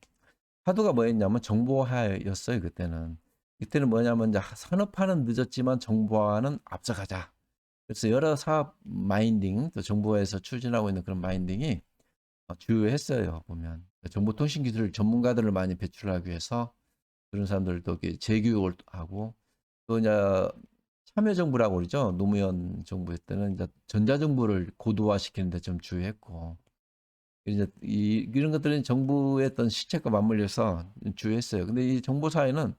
화두가 뭐였냐면 정보화였어요. 그때는 이때는 뭐냐면 이제 산업화는 늦었지만 정보화는 앞서가자. 그래서 여러 사업 마인딩, 또 정부에서 추진하고 있는 그런 마인딩이 주요했어요. 보면 정보통신기술 전문가들을 많이 배출하기 위해서 그런 사람들도 이렇게 재교육을 하고 또 이제 참여정부라고 그러죠. 노무현 정부 때는 이제 전자정부를 고도화시키는 데 좀 주의했고 이제 이런 것들은 정부의 어떤 시책과 맞물려서 주의했어요. 근데 이 정보 사회는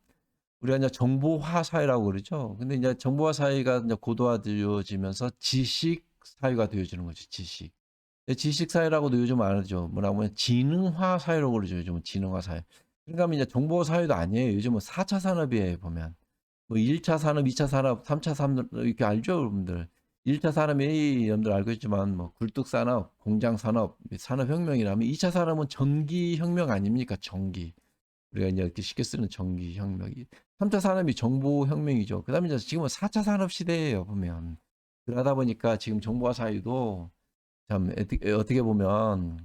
우리가 이제 정보화 사회라고 그러죠. 근데 이제 정보화 사회가 이제 고도화되어지면서 지식 사회가 되어지는 거죠. 지식. 지식 사회라고도 요즘 안 하죠. 뭐라고 하면 지능화 사회라고 그러죠. 요즘은 지능화 사회. 그러니까 이제 정보 사회도 아니에요. 요즘은 4차 산업이에요. 보면 뭐 1차 산업, 2차 산업, 3차 산업 이렇게 알죠, 여러분들. 1차 산업이 여러분들 알고 있지만 뭐 굴뚝 산업, 공장 산업, 산업혁명이라면 2차 산업은 전기혁명 아닙니까? 전기. 우리가 이제 이렇게 쉽게 쓰는 전기혁명이. 3차 산업이 정보혁명이죠. 그 다음에 이제 지금은 4차 산업 시대예요, 보면. 그러다 보니까 지금 정보화 사회도 참 어떻게 보면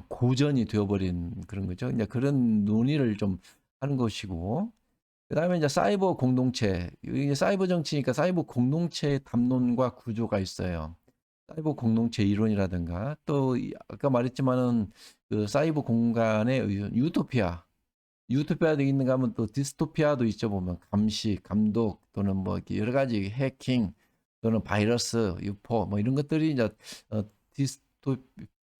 고전이 되어버린 그런 거죠. 이제 그런 논의를 좀 하는 것이고, 그다음에 이제 사이버 공동체, 이게 사이버 정치니까 사이버 공동체의 담론과 구조가 있어요. 사이버 공동체 이론이라든가 또 아까 말했지만은 그 사이버 공간의 유토피아도 있는가 하면 또 디스토피아도 있죠. 보면 감시, 감독 또는 뭐 이렇게 여러 가지 해킹 또는 바이러스, 유포 뭐 이런 것들이 이제 어, 디스토,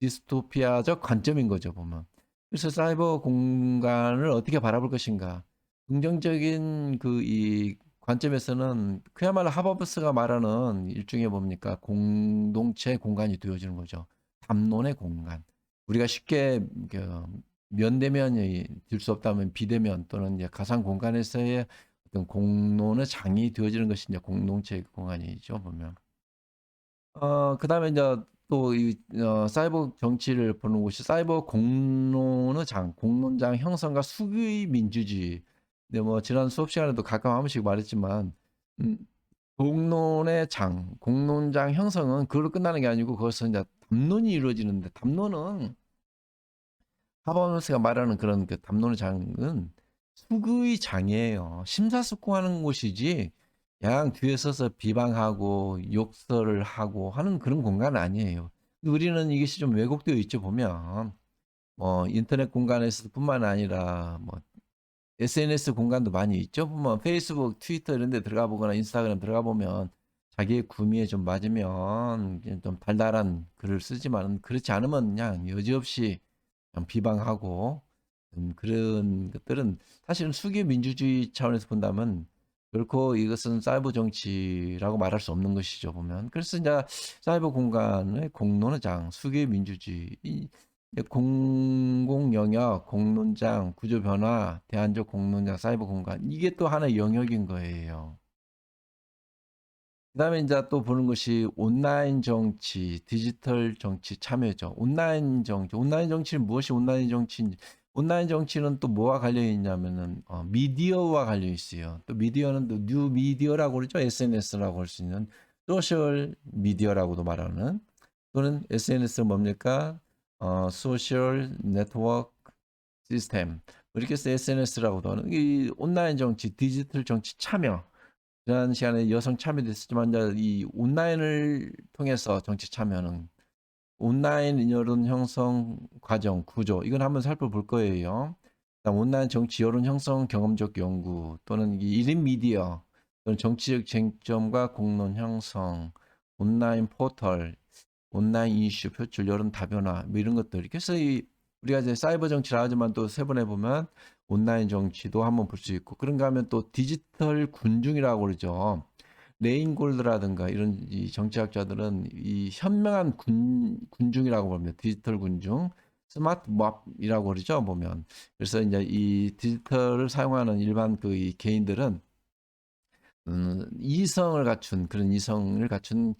디스토피아적 관점인 거죠. 보면. 그래서 사이버 공간을 어떻게 바라볼 것인가. 긍정적인 그 이 관점에서는 그야말로 하버버스가 말하는 일종의 뭡니까 공동체 공간이 되어지는 거죠. 담론의 공간. 우리가 쉽게 면대면이 될 수 없다면 비대면 또는 이제 가상 공간에서의 어떤 공론의 장이 되어지는 것이 이제 공동체 공간이죠, 보면. 그다음에 이제 또 이 사이버 정치를 보는 곳이 사이버 공론의 장, 공론장 형성과 수의 민주주의. 근데 뭐 지난 수업 시간에도 가끔 한 번씩 말했지만 음, 공론의 장, 공론장 형성은 그걸로 끝나는 게 아니고 그것은 이제 담론이 이루어지는데 담론은 하버마스가 말하는 그런 그 담론의 장은 수의 장이에요. 심사숙고하는 곳이지 그냥 뒤에 서서 비방하고 욕설을 하고 하는 그런 공간은 아니에요. 우리는 이것이 좀 왜곡되어 있죠. 보면 뭐 인터넷 공간에서뿐만 아니라 뭐 SNS 공간도 많이 있죠. 보면 페이스북, 트위터 이런 데 들어가 보거나 인스타그램 들어가 보면 자기의 구미에 좀 맞으면 좀 달달한 글을 쓰지만 그렇지 않으면 그냥 여지없이 그냥 비방하고 그런 것들은 사실은 수기 민주주의 차원에서 본다면 결코 이것은 사이버 정치라고 말할 수 없는 것이죠, 보면. 그래서 이제 사이버 공간의 공론의 장, 수기 민주주의, 공공 영역, 공론장, 구조 변화, 대안적 공론장, 사이버 공간 이게 또 하나의 영역인 거예요. 그다음에 이제 또 보는 것이 온라인 정치, 디지털 정치 참여죠. 온라인 정치는 무엇이 온라인 정치인지, 온라인 정치는 또 뭐와 관련이 있냐면은 미디어와 관련이 있어요. 또 미디어는 또 뉴 미디어라고 그러죠. SNS라고 할 수 있는 소셜 미디어라고도 말하는 또는 SNS는 뭡니까? 소셜 네트워크 시스템 이렇게 해서 SNS라고도 하는 이 온라인 정치, 디지털 정치 참여. 지난 시간에 여성 참여도 있었지만 이제 이 온라인을 통해서 정치 참여는 온라인 여론 형성 과정 구조 이건 한번 살펴볼 거예요. 그다음 온라인 정치 여론 형성 경험적 연구 또는 1인 미디어 또는 정치적 쟁점과 공론 형성 온라인 포털 온라인 이슈 표출 여론 다변화 뭐 이런 것들 그래서 우리가 이제 사이버 정치라 하지만 또 세분해 보면 온라인 정치도 한번 볼 수 있고 그런가 하면 또 디지털 군중이라고 그러죠. 레인골드라든가 이런 이 정치학자들은 이 현명한 군중이라고 봅니다. 디지털 군중, 스마트 몹이라고 그러죠. 보면 그래서 이제 이 디지털을 사용하는 일반 그 이 개인들은 이성을 갖춘 그런 이성을 갖춘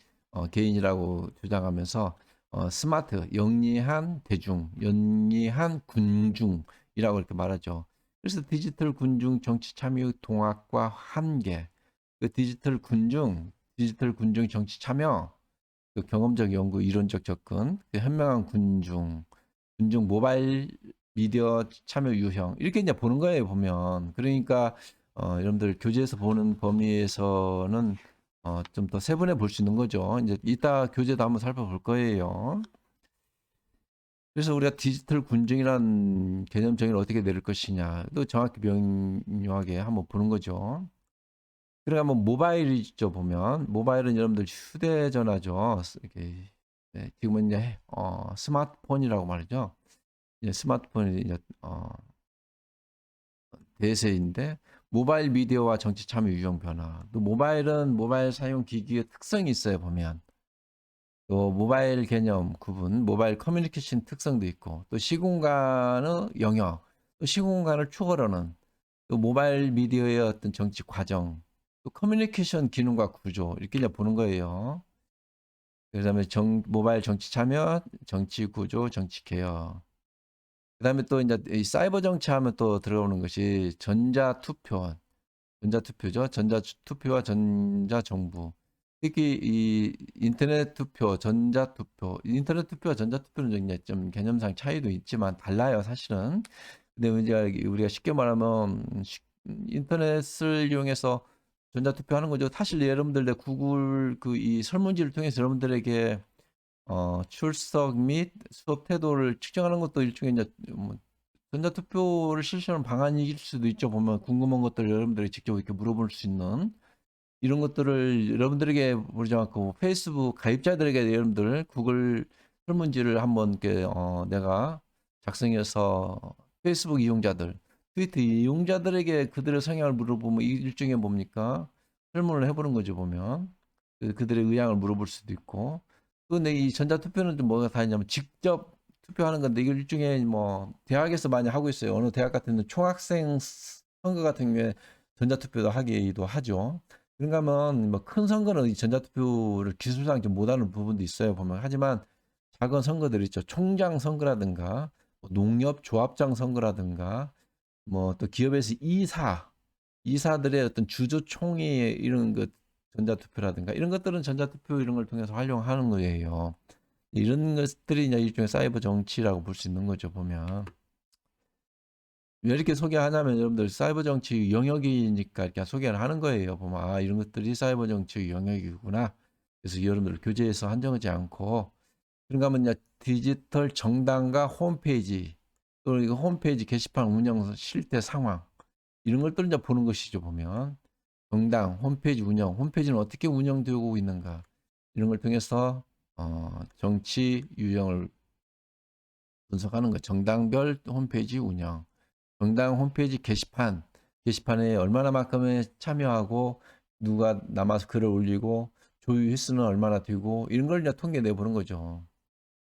개인이라고 주장하면서 스마트, 영리한 대중, 영리한 군중이라고 이렇게 말하죠. 그래서 디지털 군중 정치 참여 동학과 한계, 그 디지털 군중 정치 참여, 그 경험적 연구, 이론적 접근, 그 현명한 군중 모바일 미디어 참여 유형 이렇게 이제 보는 거예요 보면. 그러니까 여러분들 교재에서 보는 범위에서는 좀 더 세분해 볼 수 있는 거죠. 이제 이따 교재도 한번 살펴볼 거예요. 그래서 우리가 디지털 군중이란 개념 정의를 어떻게 내릴 것이냐, 또 정확히 명료하게 한번 보는 거죠. 그러니까 뭐 모바일이죠. 보면 모바일은 여러분들 휴대전화죠. 이렇게 지금은 이제 스마트폰이라고 말이죠. 이제 스마트폰이 이제 대세인데, 모바일 미디어와 정치 참여 유형 변화. 또 모바일은 모바일 사용 기기의 특성이 있어요. 보면 또 모바일 개념 구분, 모바일 커뮤니케이션 특성도 있고, 또 시공간의 영역, 또 시공간을 초월하는 또 모바일 미디어의 어떤 정치 과정, 또 커뮤니케이션 기능과 구조, 이렇게 이제 보는 거예요. 그다음에 모바일 정치 참여, 정치 구조, 정치 개혁. 그다음에 또 이제 이 사이버 정치하면 또 들어오는 것이 전자투표죠. 전자투표와 전자정부. 특히 이 인터넷 투표, 전자투표, 인터넷 투표와 전자투표는 이제 좀 개념상 차이도 있지만 달라요, 사실은. 근데 이제 우리가 쉽게 말하면 인터넷을 이용해서 전자투표하는 거죠. 사실 여러분들 내 구글 그 이 설문지를 통해서 여러분들에게 출석 및 수업 태도를 측정하는 것도 일종의 이제 뭐 전자투표를 실시하는 방안일 수도 있죠. 보면 궁금한 것들 여러분들이 직접 이렇게 물어볼 수 있는 이런 것들을 여러분들에게 모르지 않고 페이스북 가입자들에게 여러분들 구글 설문지를 한번 이렇게 내가 작성해서 페이스북 이용자들, 트위터 이용자들에게 그들의 성향을 물어보면 일종의 뭡니까? 설문을 해보는 거죠. 보면 그들의 의향을 물어볼 수도 있고, 또 근데 이 전자투표는 좀 뭐가 다르냐면 직접 투표하는 건데, 이걸 일종의 뭐 대학에서 많이 하고 있어요. 어느 대학 같은 데는 총학생 선거 같은 경우에 전자투표도 하기도 하죠. 그런가 하면 뭐 큰 선거는 이 전자투표를 기술상 좀 못하는 부분도 있어요. 보면. 하지만 작은 선거들 있죠. 총장 선거라든가 뭐 농협 조합장 선거라든가 뭐 또 기업에서 이사들의 어떤 주주총회 이런 것 전자투표라든가 이런 것들은 전자투표 이런 걸 통해서 활용하는 거예요. 이런 것들이 이제 일종의 사이버 정치라고 볼 수 있는 거죠. 보면 왜 이렇게 소개하냐면 여러분들 사이버 정치 영역이니까 이렇게 소개를 하는 거예요. 보면 이런 것들이 사이버 정치 영역이구나. 그래서 여러분들 교재에서 한정하지 않고, 그런가 하면 이제 디지털 정당과 홈페이지, 또 이거 홈페이지 게시판 운영 실태 상황, 이런 것들을 이제 보는 것이죠. 보면 정당 홈페이지 운영, 홈페이지는 어떻게 운영되고 있는가, 이런 걸 통해서 정치 유형을 분석하는 것. 정당별 홈페이지 운영, 정당 홈페이지 게시판에 얼마나만큼의 참여하고 누가 남아서 글을 올리고 조회 횟수는 얼마나 되고, 이런 걸 이제 통계 내보는 거죠.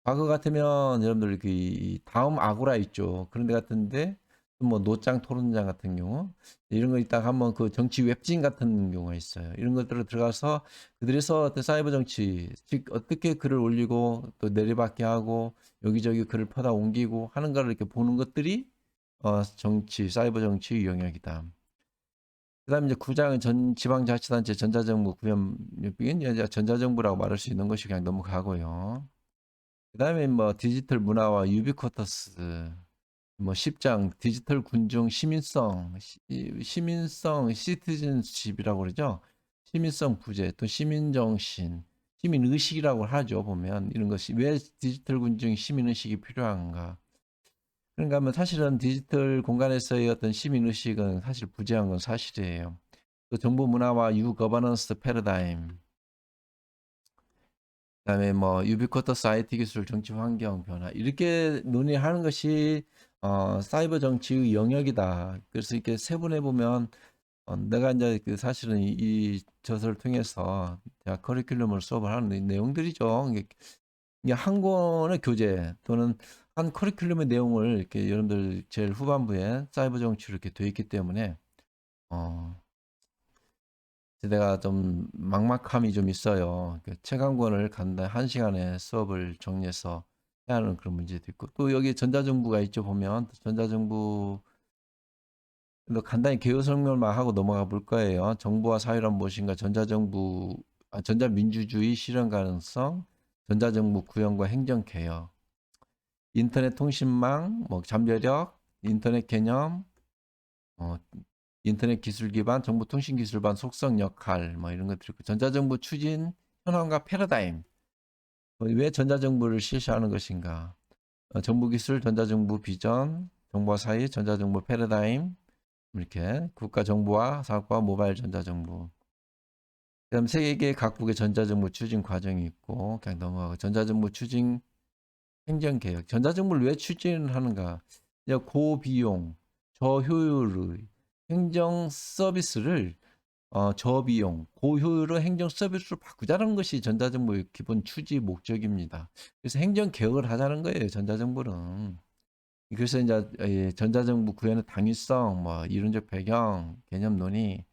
과거 같으면 여러분들 그 다음 아고라 있죠. 그런 데 같은데 뭐 노짱 토론장 같은 경우 이런 거 있다가 한번 그 정치 웹진 같은 경우가 있어요. 이런 것들을 들어가서 그들에서 어떤 사이버 정치, 즉 어떻게 글을 올리고 또 내리받게 하고 여기저기 글을 퍼다 옮기고 하는 거를 이렇게 보는 것들이 정치, 사이버 정치 영역이다. 그다음에 이제 구장은 지방자치단체 전자정부 구현, 이게 전자정부라고 말할 수 있는 것이 그냥 넘어가고요. 그다음에 뭐 디지털 문화와 유비쿼터스, 뭐 10장 디지털 군중 시민성, 시티즌십이라고 그러죠. 시민성 부재, 또 시민정신, 시민의식이라고 하죠. 보면 이런 것이 왜 디지털 군중 시민의식이 필요한가. 그런가 하면 사실은 디지털 공간에서의 어떤 시민의식은 사실 부재한 건 사실이에요. 또 정보 문화와 유거버넌스 패러다임, 그다음에 뭐 유비쿼터스 IT 기술 정치 환경 변화, 이렇게 논의하는 것이 사이버 정치의 영역이다. 그래서 이렇게 세분해 보면 내가 이제 그 사실은 이 저서를 통해서 대학 커리큘럼을 수업을 하는 내용들이죠. 이게 한 권의 교재 또는 한 커리큘럼의 내용을 이렇게 여러분들 제일 후반부에 사이버 정치로 이렇게 돼 있기 때문에 내가 좀 막막함이 좀 있어요. 책 한 권을 간단히 1시간에 수업을 정리해서 해야 하는 그런 문제도 있고, 또 여기 전자정부가 있죠. 보면 전자정부 간단히 개요 설명만 하고 넘어가 볼 거예요. 정부와 사회란 무엇인가, 전자정부, 전자민주주의 실현 가능성, 전자정부 구현과 행정개혁, 인터넷 통신망, 뭐 잠재력, 인터넷 개념, 인터넷 기술 기반, 정보 통신 기술반 속성 역할 뭐 이런 것들 있고 전자정부 추진 현황과 패러다임. 왜 전자정부를 실시하는 것인가? 정보기술, 전자정부 비전, 정보와 사회, 전자정부 패러다임 이렇게 국가정보화, 사업과 모바일 전자정부. 그다음 세계 각국의 전자정부 추진 과정이 있고 그냥 넘어가고 전자정부 추진 행정개혁. 전자정부를 왜 추진하는가? 고비용, 저효율의 행정 서비스를 저비용, 고효율의 행정 서비스로 바꾸자는 것이 전자정부의 기본 취지 목적입니다. 그래서 행정개혁을 하자는 거예요, 전자정부는. 그래서 이제 전자정부 구현의 당위성, 뭐 이론적 배경, 개념 논의,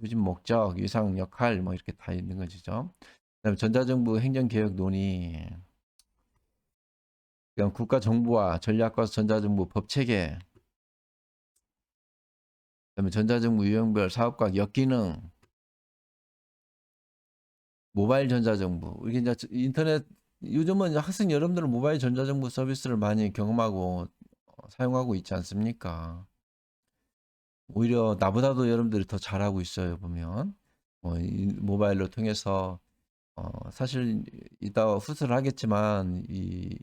추진 목적, 유상 역할 뭐 이렇게 다 있는 거죠. 그다음에 전자정부 행정개혁 논의, 그다음 국가정보화, 전략과 전자정부 법체계, 그다음에 전자정부 유형별 사업과 역기능, 모바일 전자정부. 이게 이제 인터넷 요즘은 학생 여러분들은 모바일 전자정부 서비스를 많이 경험하고 사용하고 있지 않습니까? 오히려 나보다도 여러분들이 더 잘하고 있어요, 보면. 이 모바일로 통해서 사실 이따 후스를 하겠지만 이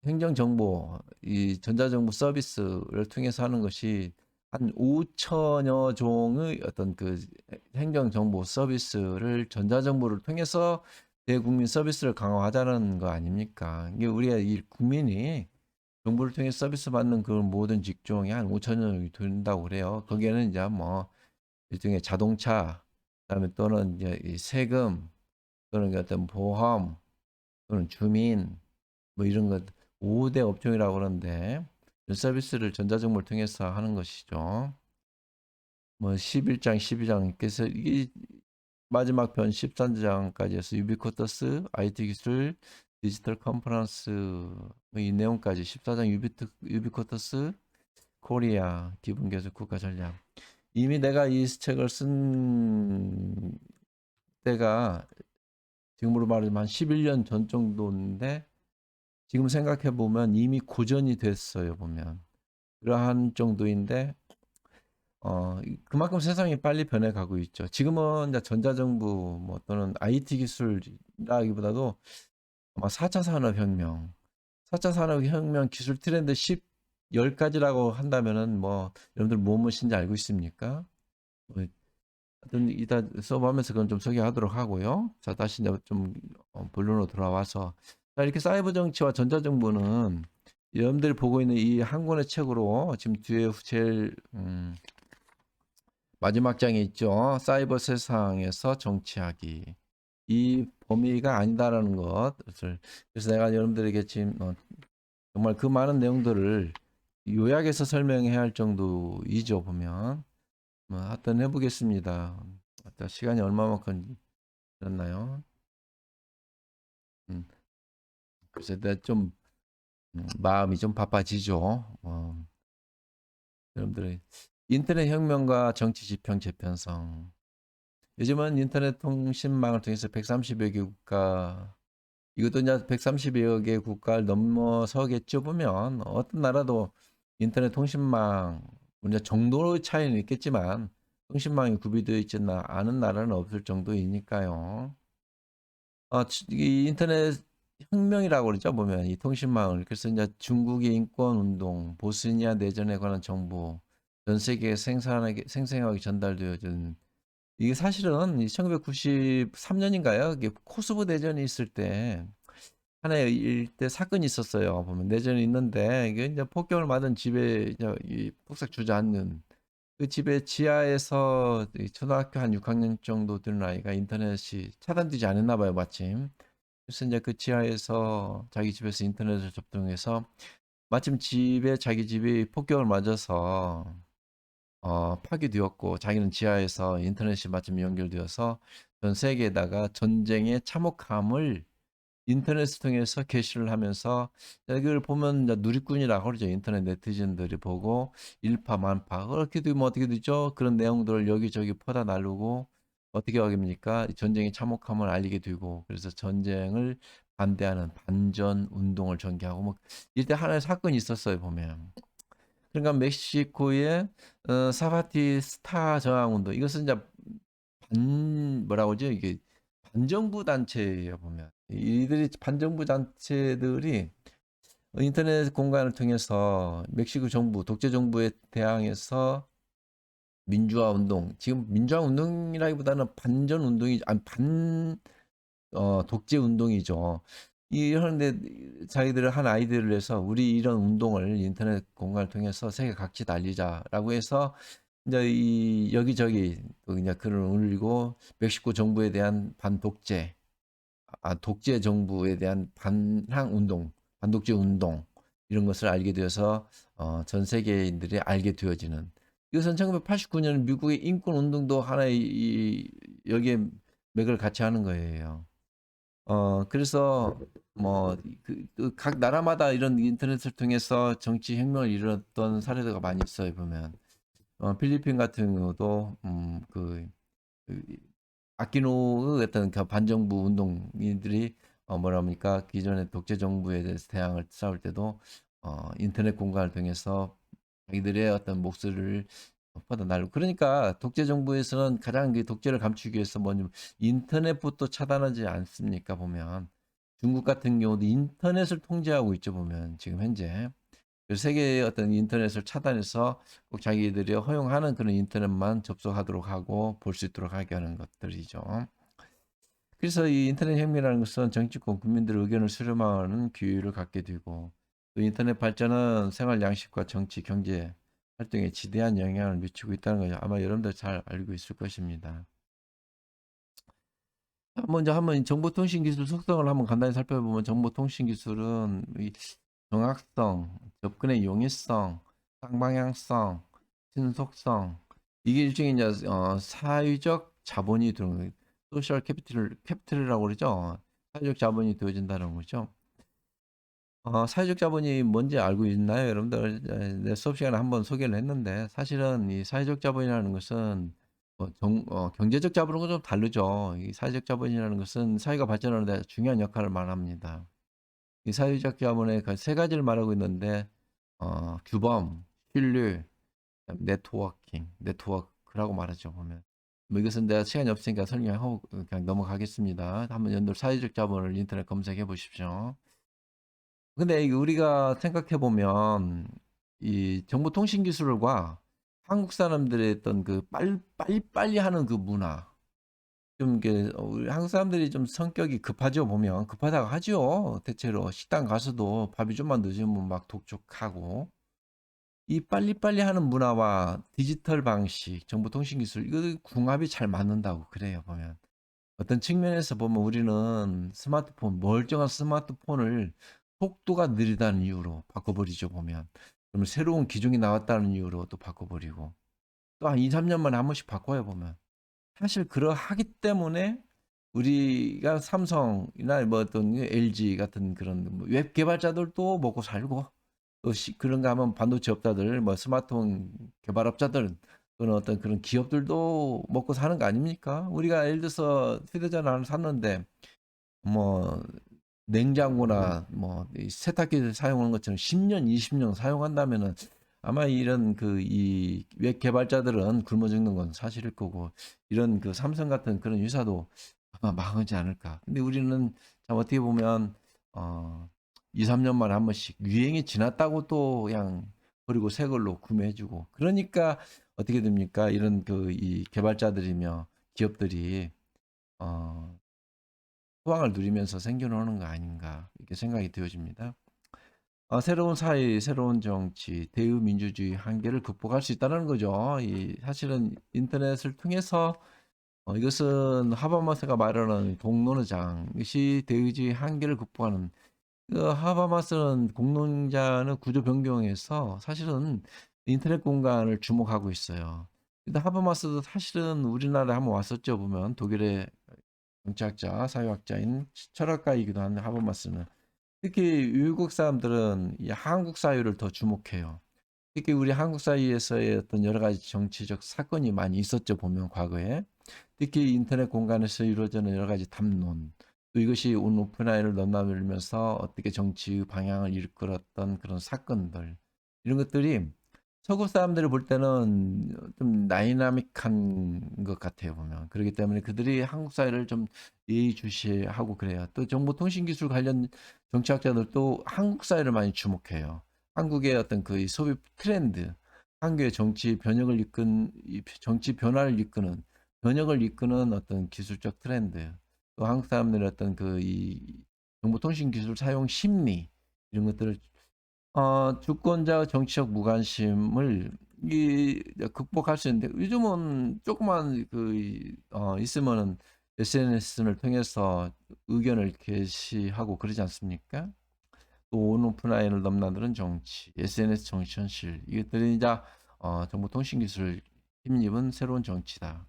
행정정보, 이 전자정부 서비스를 통해서 하는 것이 한 5천여 종의 어떤 그 행정정보 서비스를 전자정부를 통해서 대국민 서비스를 강화하자는 거 아닙니까? 이게 우리가 이 국민이 정부를 통해 서비스 받는 그 모든 직종이 한 5천여 된다고 그래요. 거기에는 이제 뭐 일종의 자동차, 그다음에 또는 이제 이 세금, 또는 어떤 보험, 또는 주민, 뭐 이런 것 5대 업종이라고 그러는데 서비스를 전자정부를 통해서 하는 것이죠. 뭐 11장, 12장 그래서 이게 마지막 편 13장까지 해서 유비쿼터스, IT 기술, 디지털 컨퍼런스 이 내용까지 14장 유비쿼터스, 코리아 기본교수 국가 전략. 이미 내가 이 책을 쓴 때가 지금으로 말하면 한 11년 전 정도인데 지금 생각해 보면 이미 고전이 됐어요, 보면. 그러한 정도인데 그만큼 세상이 빨리 변해가고 있죠. 지금은 이제 전자정부 뭐 또는 IT 기술이라기보다도 아마 4차 산업혁명, 4차 산업혁명 기술 트렌드 10가지라고 한다면은 뭐 여러분들 무엇인지 알고 있습니까? 뭐, 하여튼 이따 수업하면서 그건 좀 소개하도록 하고요. 자, 다시 이제 좀 본론으로 돌아와서 자, 이렇게 사이버 정치와 전자정부는 여러분들이 보고 있는 이 한 권의 책으로 지금 뒤에 제일 마지막 장에 있죠. 사이버 세상에서 정치하기. 이 범위가 아니다라는 것을 그래서 내가 여러분들에게 지금 정말 그 많은 내용들을 요약해서 설명해야 할 정도이죠. 보면 뭐 하여튼 해보겠습니다. 시간이 얼마만큼 됐나요? 그래서 내가 좀 마음이 좀 바빠지죠. 여러분들의 인터넷 혁명과 정치 지평 재편성. 요즘은 인터넷 통신망을 통해서 130여 개 국가, 이것도 이제 130여 개 국가를 넘어서겠죠. 보면 어떤 나라도 인터넷 통신망, 이제 정도의 차이는 있겠지만 통신망이 구비되어 있지 않은 나라는 없을 정도이니까요. 이 인터넷 혁명이라고 그러죠. 보면 이 통신망을. 그래서 이제 중국의 인권 운동, 보스니아 내전에 관한 정보, 전 세계에 생생하게 전달되어진 이게 사실은 1993년인가요? 이게 코소보 내전이 있을 때 하나의 일대 사건이 있었어요. 보면 내전이 있는데 이게 이제 폭격을 맞은 집에 이제 이 폭삭 주저앉는 그 집의 지하에서 초등학교 한 6학년 정도 되는 아이가 인터넷이 차단되지 않았나 봐요, 마침. 그래서 이제 그 지하에서 자기 집에서 인터넷을 접통해서 마침 자기 집이 폭격을 맞아서 파괴되었고 자기는 지하에서 인터넷이 마침 연결되어서 전 세계에다가 전쟁의 참혹함을 인터넷을 통해서 게시를 하면서 이걸 보면 이제 누리꾼이라고 그러죠. 인터넷 네티즌들이 보고 일파만파 그렇게 되면 어떻게 되죠? 그런 내용들을 여기저기 퍼다 나르고 어떻게 하겠습니까? 전쟁의 참혹함을 알리게 되고 그래서 전쟁을 반대하는 반전 운동을 전개하고 뭐 이때 하나의 사건이 있었어요. 보면 그러니까 멕시코의 사파티스타 저항 운동 이것은 이제 뭐라고 하죠? 이게 반정부 단체예요 보면 이들이 반정부 단체들이 인터넷 공간을 통해서 멕시코 정부 독재 정부에 대항해서 민주화 운동 지금 민주화 운동이라기보다는 반전 운동이 아니 반 독재 운동이죠. 이런데 자기들을 한 아이디어를 내서 우리 이런 운동을 인터넷 공간을 통해서 세계 각지에 알리자라고 해서 이제 이 여기저기 또 그냥 글을 올리고 멕시코 정부에 대한 반독재, 독재 정부에 대한 반항 운동, 반독재 운동 이런 것을 알게 되어서 전 세계인들이 알게 되어지는 이것은 1989년 미국의 인권 운동도 하나의 여기에 맥을 같이 하는 거예요. 그래서 뭐 각 나라마다 이런 인터넷을 통해서 정치 혁명을 이뤘던 사례가 많이 있어요 보면 필리핀 같은 경우도 그 아키노의 어떤 그 반정부 운동인들이 뭐라 합니까 기존의 독재 정부에 대해서 대항을 싸울 때도 인터넷 공간을 통해서 자기들의 어떤 목소리를 뻗어나르고 그러니까 독재 정부에서는 가장 그 독재를 감추기 위해서 뭐냐면 인터넷부터 차단하지 않습니까 보면 중국 같은 경우도 인터넷을 통제하고 있죠 보면 지금 현재 세계의 어떤 인터넷을 차단해서 꼭 자기들이 허용하는 그런 인터넷만 접속하도록 하고 볼 수 있도록 하게 하는 것들이죠. 그래서 이 인터넷 혁명이라는 것은 정치권 국민들의 의견을 수렴하는 기회를 갖게 되고 또 인터넷 발전은 생활 양식과 정치, 경제 활동에 지대한 영향을 미치고 있다는 걸 아마 여러분들 잘 알고 있을 것입니다. 먼저 한번 정보통신기술 속성을 한번 간단히 살펴보면 정보통신기술은 정확성, 접근의 용이성, 쌍방향성, 신속성 이게 일종의 이제 사회적 자본이 들어오는 거예요. 소셜 캐피탈이라고 그러죠. 사회적 자본이 되어진다는 거죠. 사회적 자본이 뭔지 알고 있나요? 여러분들 내 수업 시간에 한번 소개를 했는데 사실은 이 사회적 자본이라는 것은 경제적 자본과 좀 다르죠. 이 사회적 자본이라는 것은 사회가 발전하는 데 중요한 역할을 말합니다. 이 사회적 자본의 그 세 가지를 말하고 있는데 규범, 신뢰, 네트워킹, 네트워크라고 말하죠 보면. 뭐 이것은 내가 시간이 없으니까 설명하고 그냥 넘어가겠습니다. 한번 연돌 사회적 자본을 인터넷 검색해 보십시오. 근데 우리가 생각해 보면 이 정보통신 기술과 한국 사람들의 어떤 그 빨리 하는 그 문화 좀 이게 우리 한국 사람들이 좀 성격이 급하죠 보면 급하다고 하죠. 대체로 식당 가서도 밥이 좀만 늦으면 막 독촉하고 이 빨리빨리 하는 문화와 디지털 방식, 정보통신 기술 이거 궁합이 잘 맞는다고 그래요 보면. 어떤 측면에서 보면 우리는 스마트폰, 멀쩡한 스마트폰을 속도가 느리다는 이유로 바꿔버리죠 보면. 그러면 새로운 기종이 나왔다는 이유로 또 바꿔버리고 또 한 2, 3년 만에 한 번씩 바꿔야 보면 사실 그러하기 때문에 우리가 삼성이나 뭐 어떤 LG 같은 그런 웹 개발자들도 먹고 살고 또 그런가 하면 반도체 업자들 뭐 스마트폰 개발업자들 또는 어떤 그런 기업들도 먹고 사는 거 아닙니까? 우리가 예를 들어서 휴대전화 하나 샀는데 뭐 냉장고나 뭐 세탁기를 사용하는 것처럼 10년, 20년 사용한다면은 아마 이런 이 웹 개발자들은 굶어 죽는 건 사실일 거고 이런 그 삼성 같은 그런 회사도 아마 망하지 않을까. 근데 우리는 참 어떻게 보면 2, 3년 만에 한 번씩 유행이 지났다고 또 그냥 버리고 새 걸로 구매해주고 그러니까 어떻게 됩니까? 이런 이 개발자들이며 기업들이 호황을 누리면서 생겨나는 거 아닌가 이렇게 생각이 되어집니다. 새로운 사회, 새로운 정치, 대의민주주의 한계를 극복할 수 있다는 거죠. 사실은 인터넷을 통해서 이것은 하바마스가 말하는 공론의장, 이것이 대의주의 한계를 극복하는 하바마스는 공론자는 구조 변경에서 사실은 인터넷 공간을 주목하고 있어요. 근데 하바마스도 사실은 우리나라에 한번 왔었죠 보면 독일의 정치학자, 사회학자인 철학가이기도 한 하버마스는 특히 외국 사람들은 이 한국 사회를 더 주목해요. 특히 우리 한국 사회에서의 어떤 여러 가지 정치적 사건이 많이 있었죠 보면 과거에 특히 인터넷 공간에서 이루어지는 여러 가지 담론 또 이것이 온 오프라인을 넘나들면서 어떻게 정치의 방향을 이끌었던 그런 사건들 이런 것들이 서구 사람들이 볼 때는 좀 다이나믹한 것 같아요, 보면. 그렇기 때문에 그들이 한국 사회를 좀 예의주시하고 그래요. 또 정보통신기술 관련 정치학자들도 한국 사회를 많이 주목해요. 한국의 어떤 그 소비 트렌드, 한국의 정치 변혁을 정치 변화를 이끄는, 변혁을 이끄는 어떤 기술적 트렌드, 또 한국 사람들의 어떤 정보통신기술 사용 심리, 이런 것들을 주권자의 정치적 무관심을 극복할 수 있는데, 요즘은 조그만 있으면은 SNS를 통해서 의견을 게시하고 그러지 않습니까? 또 온오프라인을 넘나드는 정치, SNS 정치 현실, 이것들이 이제 정보통신기술 힘입은 새로운 정치다.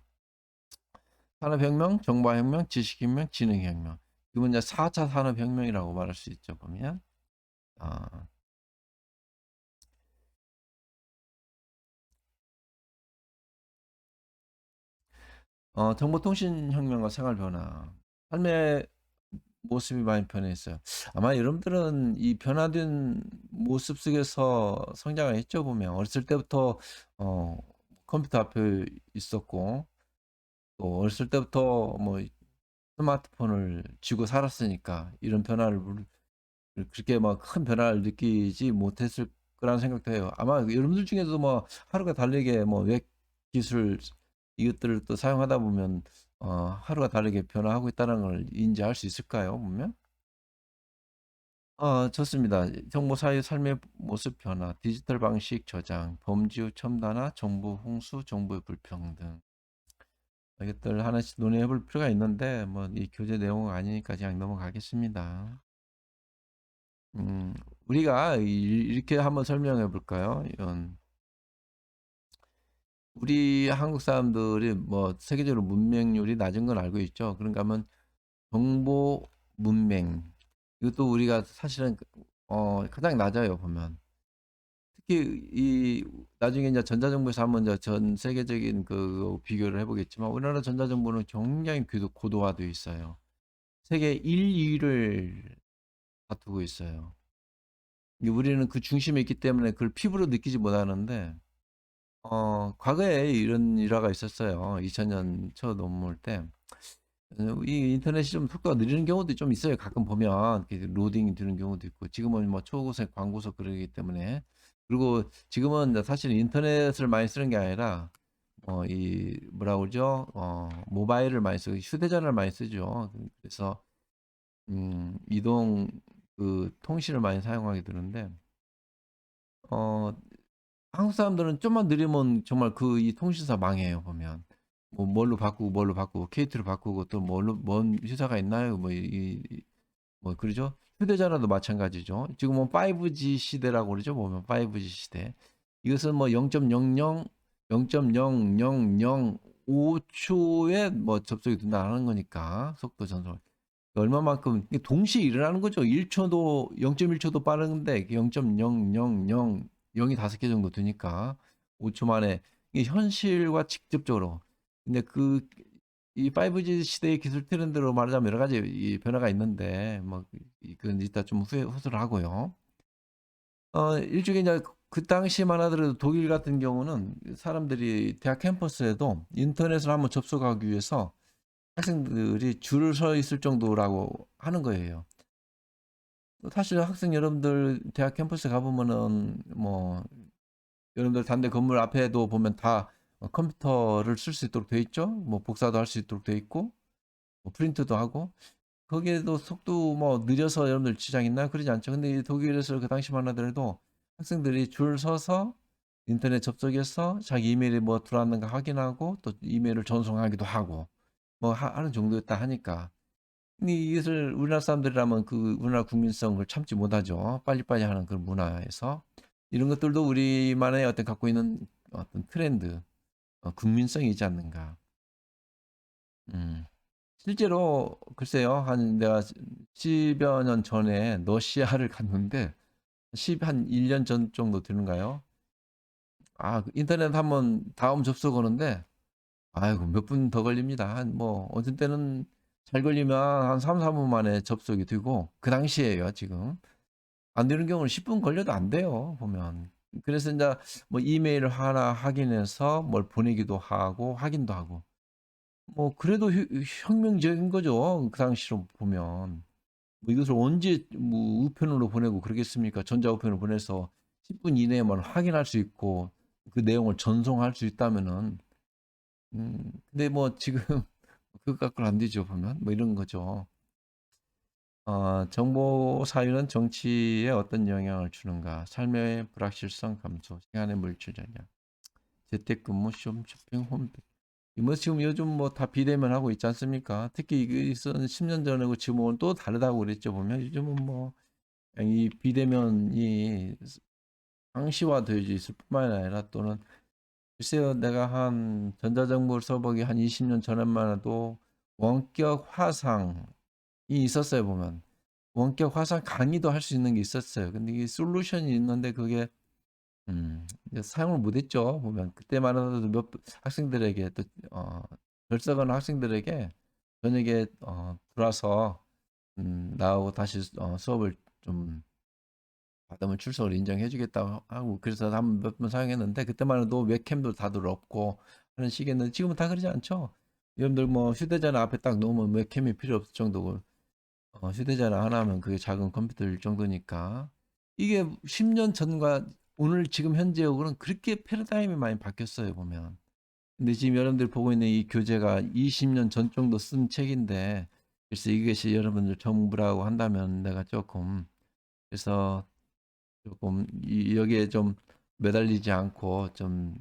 산업혁명, 정보혁명, 지식혁명, 지능혁명. 이건 이제 4차 산업혁명이라고 말할 수 있죠, 보면. 아, 정보통신혁명과 생활변화. 삶의 모습이 많이 변했어요. 아마 여러분들은 이 변화된 모습 속에서 성장했죠, 보면. 어렸을 때부터 컴퓨터 앞에 있었고, 또 어렸을 때부터 뭐 스마트폰을 쥐고 살았으니까 이런 변화를 그렇게 막 큰 변화를 느끼지 못했을 거라는 생각도 해요. 아마 여러분들 중에도 뭐 하루가 다르게 뭐 웹 기술 이것들을 또 사용하다 보면 하루가 다르게 변화하고 있다는 걸 인지할 수 있을까요, 보면? 좋습니다. 정보 사회 삶의 모습 변화, 디지털 방식 저장, 범죄 첨단화, 정보 홍수, 정보의 불평등. 이것들 하나씩 논의해 볼 필요가 있는데 뭐 이 교재 내용은 아니니까 그냥 넘어가겠습니다. 우리가 이렇게 한번 설명해 볼까요? 우리 한국 사람들이 뭐 세계적으로 문맹률이 낮은 건 알고 있죠. 그런가 하면 정보 문맹, 이것도 우리가 사실은 가장 낮아요, 보면. 특히 나중에 이제 전자정부에서 한번 이제 전 세계적인 비교를 해보겠지만, 우리나라 전자정부는 굉장히 고도화되어 있어요. 세계 1, 2위를 다투고 있어요. 우리는 그 중심에 있기 때문에 그걸 피부로 느끼지 못하는데, 과거에 이런 일화가 있었어요. 2000년 초 넘을 때. 이 인터넷이 좀 속도가 느리는 경우도 좀 있어요. 가끔 보면 로딩이 되는 경우도 있고, 지금은 뭐 초고속 광고속 그러기 때문에. 그리고 지금은 사실 인터넷을 많이 쓰는 게 아니라 뭐라 그러죠? 모바일을 많이 쓰고 휴대전화를 많이 쓰죠. 그래서 이동 통신을 많이 사용하게 되는데 한국 사람들은 좀만 느리면 정말 이 통신사 망해요, 보면. 뭐 뭘로 바꾸고 KT로 바꾸고 또 뭔 회사가 있나요? 뭐 그러죠? 휴대전화도 마찬가지죠. 지금 뭐 5G 시대라고 그러죠. 보면 5G 시대. 이것은 뭐 0.00 0.0005초에 뭐 접속이 된다는 거니까 속도 전송. 얼마만큼 이게 동시에 일어나는 거죠. 1초도 0.1초도 빠른데 0.0000이 5개 정도 되니까 5초 만에 이게 현실과 직접적으로. 근데 이 5G 시대의 기술 트렌드로 말하자면 여러 가지 이 변화가 있는데 뭐 그건 이따 좀 후수를 하고요. 일종의 이제 그 당시만 하더라도 독일 같은 경우는 사람들이 대학 캠퍼스에도 인터넷을 한번 접속하기 위해서 학생들이 줄을 서 있을 정도라고 하는 거예요. 사실 학생 여러분들 대학 캠퍼스 가보면은 뭐 여러분들 단대 건물 앞에도 보면 다 컴퓨터를 쓸 수 있도록 돼 있죠. 뭐 복사도 할 수 있도록 돼 있고 뭐 프린트도 하고 거기에도 속도 뭐 느려서 여러분들 지장 있나 그러지 않죠. 근데 독일에서 그 당시만 하더라도 학생들이 줄 서서 인터넷 접속해서 자기 이메일이 뭐 들어왔는가 확인하고 또 이메일을 전송하기도 하고 뭐 하는 정도였다 하니까. 근데 이것을 우리나라 사람들이라면 우리나라 국민성을 참지 못하죠. 빨리빨리 하는 그런 문화에서. 이런 것들도 우리만의 갖고 있는 어떤 트렌드, 국민성이지 않는가. 실제로 글쎄요, 내가 10여 년 전에 러시아를 갔는데 한 1년 전 정도 되는가요? 인터넷 한번 다음 접속하는데 아이고 몇 분 더 걸립니다. 어떤 때는 잘 걸리면 한 3, 4분 만에 접속이 되고 그 당시에요, 지금. 안 되는 경우는 10분 걸려도 안 돼요, 보면. 그래서 이제 뭐 이메일을 하나 확인해서 뭘 보내기도 하고 확인도 하고 뭐 그래도 혁명적인 거죠. 그 당시로 보면. 뭐 이것을 언제 뭐 우편으로 보내고 그러겠습니까? 전자우편으로 보내서 10분 이내에만 확인할 수 있고 그 내용을 전송할 수 있다면은 근데 뭐 지금 그거 갖고는 안 되죠 보면 뭐 이런 거죠. 정보 사유는 정치에 어떤 영향을 주는가? 삶의 불확실성 감소, 시간의 물질 전략, 재택근무, 시험, 쇼핑, 홈페이지. 뭐 지금 요즘 뭐 다 비대면 하고 있지 않습니까? 특히 이것은 10년 전하고 지금은 또 다르다고 그랬죠 보면 요즘은 뭐 이 비대면이 상시화되어 있을 뿐만 아니라 또는 글쎄요 내가 한 전자정보를 써보기 한 20년 전에만 해도 원격 화상이 있었어요 보면 원격 화상 강의도 할 수 있는 게 있었어요. 근데 이게 솔루션이 있는데 그게 이제 사용을 못했죠 보면 그때만 해도 몇 학생들에게 또 결석하는 학생들에게 저녁에 들어와서 나하고 다시 수업을 좀 받으면 출석을 인정해 주겠다고 하고 그래서 한 몇 번 사용했는데 그때만 해도 웹캠도 다들 없고 하는 시기였는데 지금은 다 그러지 않죠. 여러분들 뭐 휴대전화 앞에 딱 놓으면 웹캠이 필요 없을 정도고 휴대전화 하나면 그게 작은 컴퓨터일 정도니까 이게 10년 전과 오늘 지금 현재하고는 그렇게 패러다임이 많이 바뀌었어요 보면. 근데 지금 여러분들 보고 있는 이 교재가 20년 전 정도 쓴 책인데 그래서 이것이 여러분들 전부라고 한다면 내가 조금 그래서 조금 여기에 좀 매달리지 않고 좀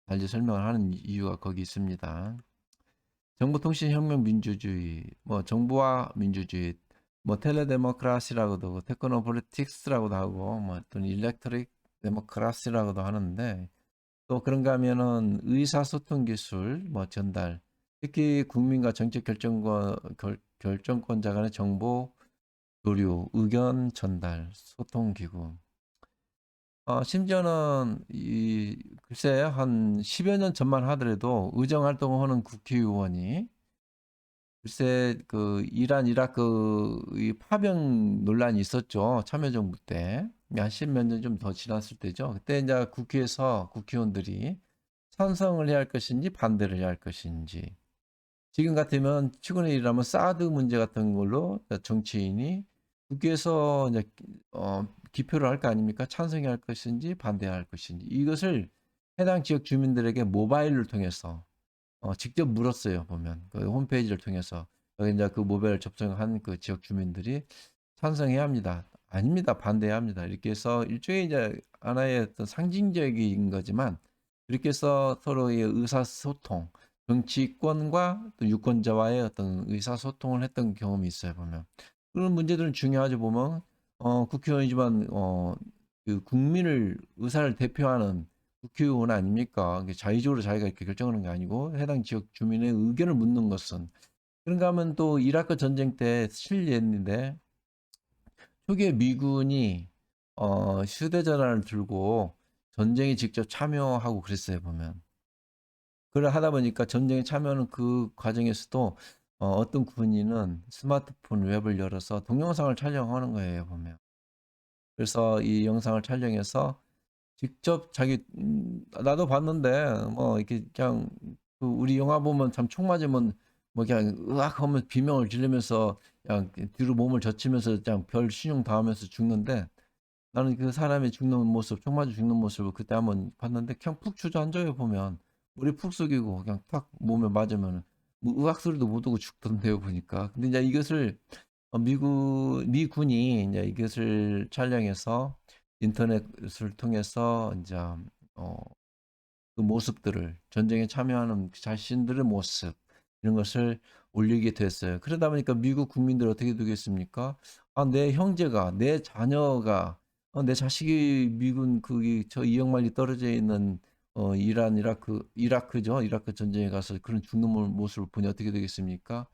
달리 설명을 하는 이유가 거기 있습니다. 정보통신혁명 민주주의, 뭐 정부화 민주주의, 뭐 텔레데모크라시라고도 하고 테크노폴리틱스라고도 하고 뭐 또는 일렉트릭 데모크라시라고도 하는데 또 그런가 하면은 의사소통 기술 뭐 전달 특히 국민과 정책 결정권자 간의 정보 교류, 의견 전달, 소통 기구 심지어는 글쎄 한 10여 년 전만 하더라도 의정 활동을 하는 국회의원이 글쎄 그 이란 이라크 이 파병 논란이 있었죠. 참여정부 때. 한 10몇 년 좀 더 지났을 때죠. 그때 이제 국회에서 국회의원들이 찬성을 해야 할 것인지 반대를 해야 할 것인지. 지금 같으면 최근에 일하면 사드 문제 같은 걸로 정치인이 국회에서 이제 기표를 할 거 아닙니까? 찬성해야 할 것인지 반대해야 할 것인지. 이것을 해당 지역 주민들에게 모바일을 통해서 직접 물었어요. 보면 그 홈페이지를 통해서 여기 이제 그 모바일 접속한 그 지역 주민들이 찬성해야 합니다. 아닙니다. 반대해야 합니다. 이렇게 해서 일종의 이제 하나의 어떤 상징적인 거지만 이렇게 해서 서로의 의사소통, 정치권과 또 유권자와의 어떤 의사소통을 했던 경험이 있어요. 보면 그런 문제들은 중요하죠. 보면 국회의원이지만 그 국민을 의사를 대표하는 국회의원 아닙니까? 자의적으로 자기가 이렇게 결정하는 게 아니고 해당 지역 주민의 의견을 묻는 것은 그런가 하면 또 이라크 전쟁 때 실례했는데 초기에 미군이 휴대전화를 들고 전쟁에 직접 참여하고 그랬어요 보면. 그걸 하다 보니까 전쟁에 참여하는 그 과정에서도 어떤 군인은 스마트폰 웹을 열어서 동영상을 촬영하는 거예요 보면. 그래서 이 영상을 촬영해서 직접 자기 나도 봤는데 뭐 이렇게 그냥 그 우리 영화 보면 참 총 맞으면 뭐 그냥 으악 하면 비명을 지르면서 그냥 뒤로 몸을 젖히면서 그냥 별 신용 당하면서 죽는데 나는 그 사람이 죽는 모습 총 맞아 죽는 모습을 그때 한번 봤는데 그냥 푹 주저앉아요 보면 머리 푹 숙이고 그냥 탁 몸에 맞으면 뭐 으악 소리도 못 오고 죽던데요 보니까 근데 이제 이것을 미군이 이제 이것을 촬영해서 인터넷을 통해서 이제 그 모습들을 전쟁에 참여하는 자신들의 모습 이런 것을 올리게 됐어요. 그러다 보니까 미국 국민들 어떻게 되겠습니까? 내 형제가 내 자녀가 내 자식이 미군 저 이역만리 떨어져 있는 이란 이라크죠. 이라크 전쟁에 가서 그런 죽는 모습을 보니 어떻게 되겠습니까?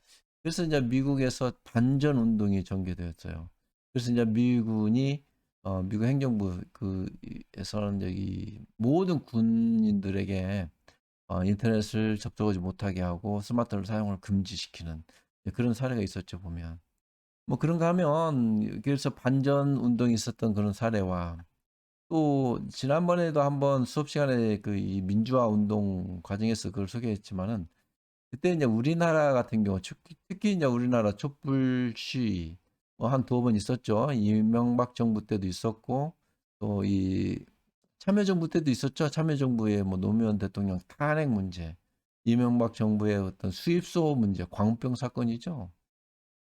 그래서 이제 미국에서 반전 운동이 전개되었어요. 그래서 이제 미군이 미국 행정부 그에서는 여기 모든 군인들에게 인터넷을 접속하지 못하게 하고 스마트폰 사용을 금지시키는 그런 사례가 있었죠 보면. 뭐 그런가 하면 그래서 반전 운동이 있었던 그런 사례와 또 지난번에도 한번 수업 시간에 그 이 민주화 운동 과정에서 그걸 소개했지만은 그때 이제 우리나라 같은 경우 특히 이제 우리나라 촛불 시위 뭐 한 두어 번 있었죠. 이명박 정부 때도 있었고 또 이 참여정부 때도 있었죠. 참여정부의 뭐 노무현 대통령 탄핵 문제, 이명박 정부의 어떤 수입소 문제, 광우병 사건이죠.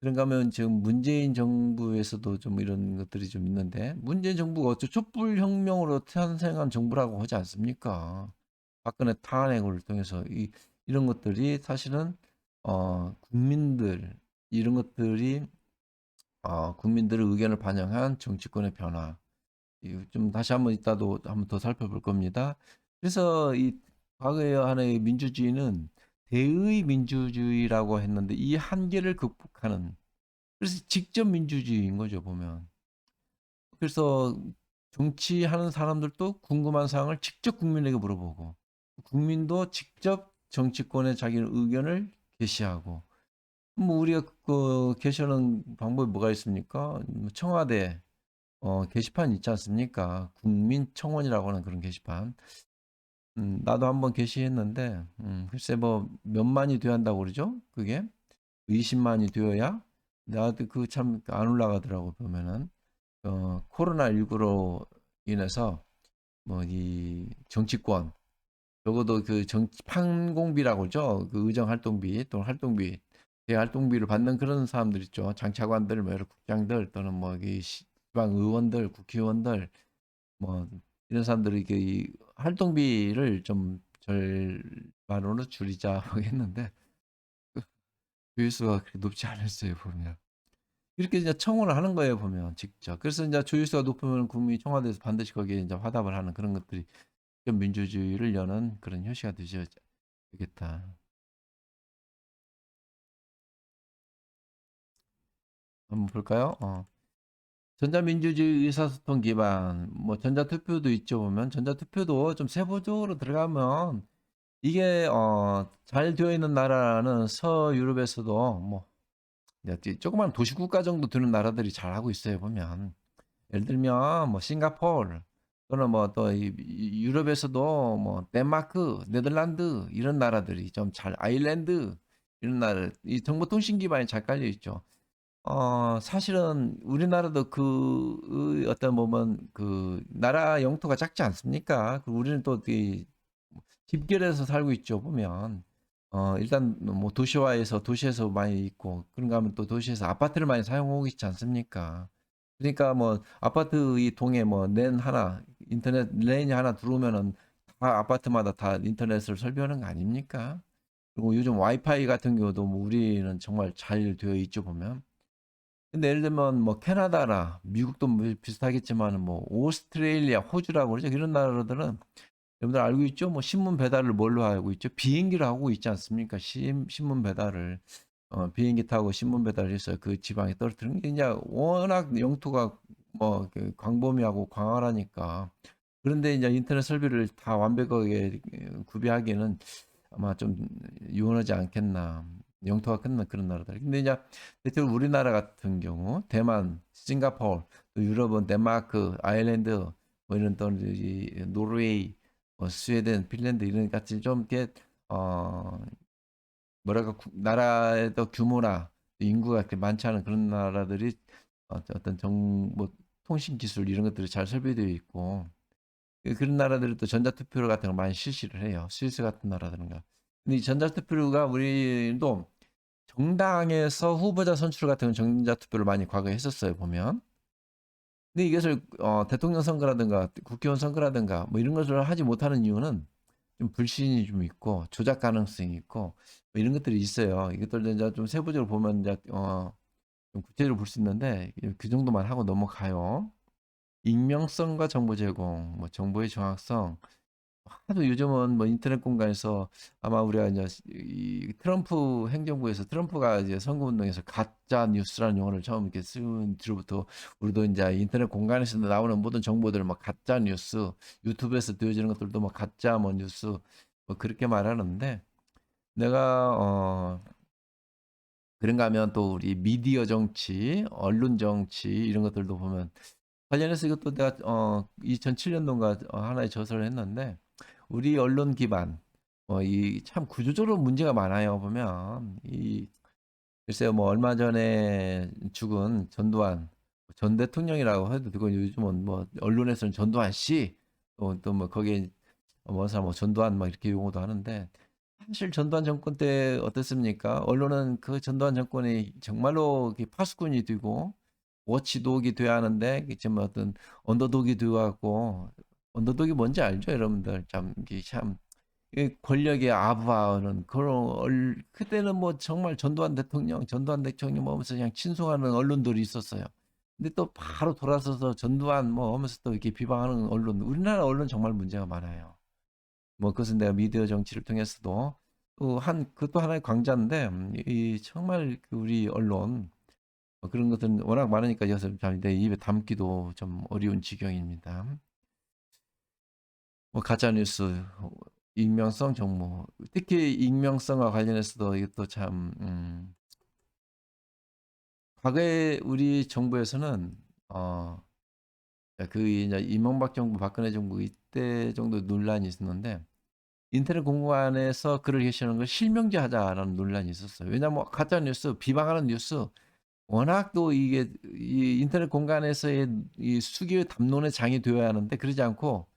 그런가 하면 지금 문재인 정부에서도 좀 이런 것들이 좀 있는데 문재인 정부가 어째 촛불혁명으로 탄생한 정부라고 하지 않습니까? 박근혜 탄핵을 통해서 이런 것들이 사실은 국민들 이런 것들이 국민들의 의견을 반영한 정치권의 변화. 좀 다시 한번 이따도 한번 더 살펴볼 겁니다. 그래서 이 과거의 하나의 민주주의는 대의 민주주의라고 했는데 이 한계를 극복하는 그래서 직접 민주주의인 거죠 보면. 그래서 정치하는 사람들도 궁금한 사항을 직접 국민에게 물어보고 국민도 직접 정치권에 자기 의견을 게시하고 뭐 우리가 그 게시하는 방법이 뭐가 있습니까? 청와대 게시판 있지 않습니까? 국민청원이라고 하는 그런 게시판. 나도 한번 게시했는데 글쎄 뭐 몇만이 돼야 한다고 그러죠? 그게 20만이 되어야 나도 그 참 안 올라가더라고 보면은 코로나19로 인해서 뭐 이 정치권 적어도 그 정치 판공비라고 그러죠. 그 의정 활동비 또는 활동비 대활동비를 받는 그런 사람들 있죠. 장차관들, 뭐 여러 국장들 또는 뭐 이 지방 의원들, 국회의원들 뭐 이런 사람들이 이 활동비를 좀 절반으로 줄이자 하겠는데 조회수가 그렇게 높지 않았어요 보면. 이렇게 이제 청원을 하는 거예요 보면 직접. 그래서 이제 조회수가 높으면 국민이 청와대에서 반드시 거기에 이제 화답을 하는 그런 것들이 좀 민주주의를 여는 그런 효시가 되겠다. 한번 볼까요? 전자민주주의 의사소통 기반, 뭐 전자투표도 있죠 보면 전자투표도 좀 세부적으로 들어가면 이게 잘 되어 있는 나라는 서유럽에서도 뭐 조그만 도시국가 정도 되는 나라들이 잘 하고 있어요 보면. 예를 들면 뭐 싱가포르 또는 뭐 또 유럽에서도 뭐 덴마크, 네덜란드 이런 나라들이 좀 잘 아일랜드 이런 나라 이 정보통신 기반이 잘 깔려 있죠. 사실은 우리나라도 그 어떤 보면 그 나라 영토가 작지 않습니까? 우리는 또 집결해서 살고 있죠 보면. 일단 뭐 도시에서 많이 있고 그런가 하면 또 도시에서 아파트를 많이 사용하고 있지 않습니까? 그러니까 뭐 아파트 이 동에 뭐 랜 하나 인터넷 랜이 하나 들어오면은 다 아파트마다 다 인터넷을 설비하는 거 아닙니까? 그리고 요즘 와이파이 같은 경우도 뭐 우리는 정말 잘 되어 있죠 보면. 근데 예를 들면 뭐 캐나다나 미국도 뭐 비슷하겠지만 뭐 오스트레일리아, 호주라고 그러죠. 이런 나라들은 여러분들 알고 있죠? 뭐 신문 배달을 뭘로 하고 있죠? 비행기를 하고 있지 않습니까? 신문 배달을 비행기 타고 신문 배달을 해서 그 지방에 떨어뜨리는 게 이제 워낙 영토가 뭐 광범위하고 광활하니까 그런데 이제 인터넷 설비를 다 완벽하게 구비하기에는 아마 좀 유연하지 않겠나. 영토가 큰 그런 나라들. 근데 이제 대체로 우리나라 같은 경우 대만, 싱가포르, 또 유럽은 덴마크, 아일랜드 뭐 이런 또 노르웨이, 스웨덴, 핀란드 이런 같이 좀 이렇게 뭐랄까 나라의 또 규모나 인구가 그렇게 많지 않은 그런 나라들이 어떤 뭐 통신 기술 이런 것들이 잘 설비되어 있고 그런 나라들이 또 전자투표 같은 걸 많이 실시를 해요. 스위스 같은 나라든가. 근데 이 전자투표가 우리도 정당에서 후보자 선출 같은 전자투표를 많이 과거에 했었어요 보면. 근데 이것을 대통령 선거라든가 국회의원 선거라든가 뭐 이런 것을 하지 못하는 이유는 좀 불신이 좀 있고 조작 가능성이 있고 뭐 이런 것들이 있어요. 이것들 이제 좀 세부적으로 보면 이제 좀 구체적으로 볼 수 있는데 그 정도만 하고 넘어가요. 익명성과 정보 제공, 뭐 정보의 정확성. 하도 요즘은 뭐 인터넷 공간에서 아마 우리가 이제 이 트럼프 행정부에서 트럼프가 이제 선거운동에서 가짜 뉴스라는 용어를 처음 이렇게 쓴 뒤로부터 우리도 이제 인터넷 공간에서 나오는 모든 정보들을 막 가짜 뉴스, 유튜브에서 되어지는 것들도 뭐 가짜 뭐 뉴스 뭐 그렇게 말하는데 내가 그런가 하면 또 우리 미디어 정치, 언론 정치 이런 것들도 보면 관련해서 이것도 내가 2007년도인가 하나의 저서를 했는데 우리 언론 기반 이 참 구조적으로 문제가 많아요. 보면 이 글쎄요 뭐 얼마 전에 죽은 전두환 전 대통령이라고 해도 되고 요즘은 뭐 언론에서는 전두환 씨 또 뭐 거기에 뭐 사람 뭐 전두환 막 이렇게 용어도 하는데 사실 전두환 정권 때 어땠습니까? 언론은 그 전두환 정권이 정말로 파수꾼이 되고 워치독이 돼야 하는데 지금 어떤 언더독이 되어갖고 언더독이 뭔지 알죠, 여러분들? 참 이게 참 이 권력의 아부하는 그런 그때는 뭐 정말 전두환 대통령 뭐 하면서 그냥 친송하는 언론들이 있었어요. 근데 또 바로 돌아서서 전두환 뭐 하면서 또 이렇게 비방하는 언론, 우리나라 언론 정말 문제가 많아요. 뭐 그것은 내가 미디어 정치를 통해서도 또 그것도 하나의 강자인데 이 정말 그 우리 언론 그런 것들은 워낙 많으니까 여기서 잘 내 입에 담기도 좀 어려운 지경입니다. 뭐 가짜 뉴스, 익명성 정보, 특히 익명성과 관련해서도 이것도 참 과거에 우리 정부에서는 그 이제 이명박 정부, 박근혜 정부 이때 정도 논란이 있었는데 인터넷 공간에서 글을 게시하는 걸 실명제하자라는 논란이 있었어요. 왜냐하면 가짜 뉴스, 비방하는 뉴스 워낙 또 이게 이 인터넷 공간에서의 이 수기의 담론의 장이 되어야 하는데 그러지 않고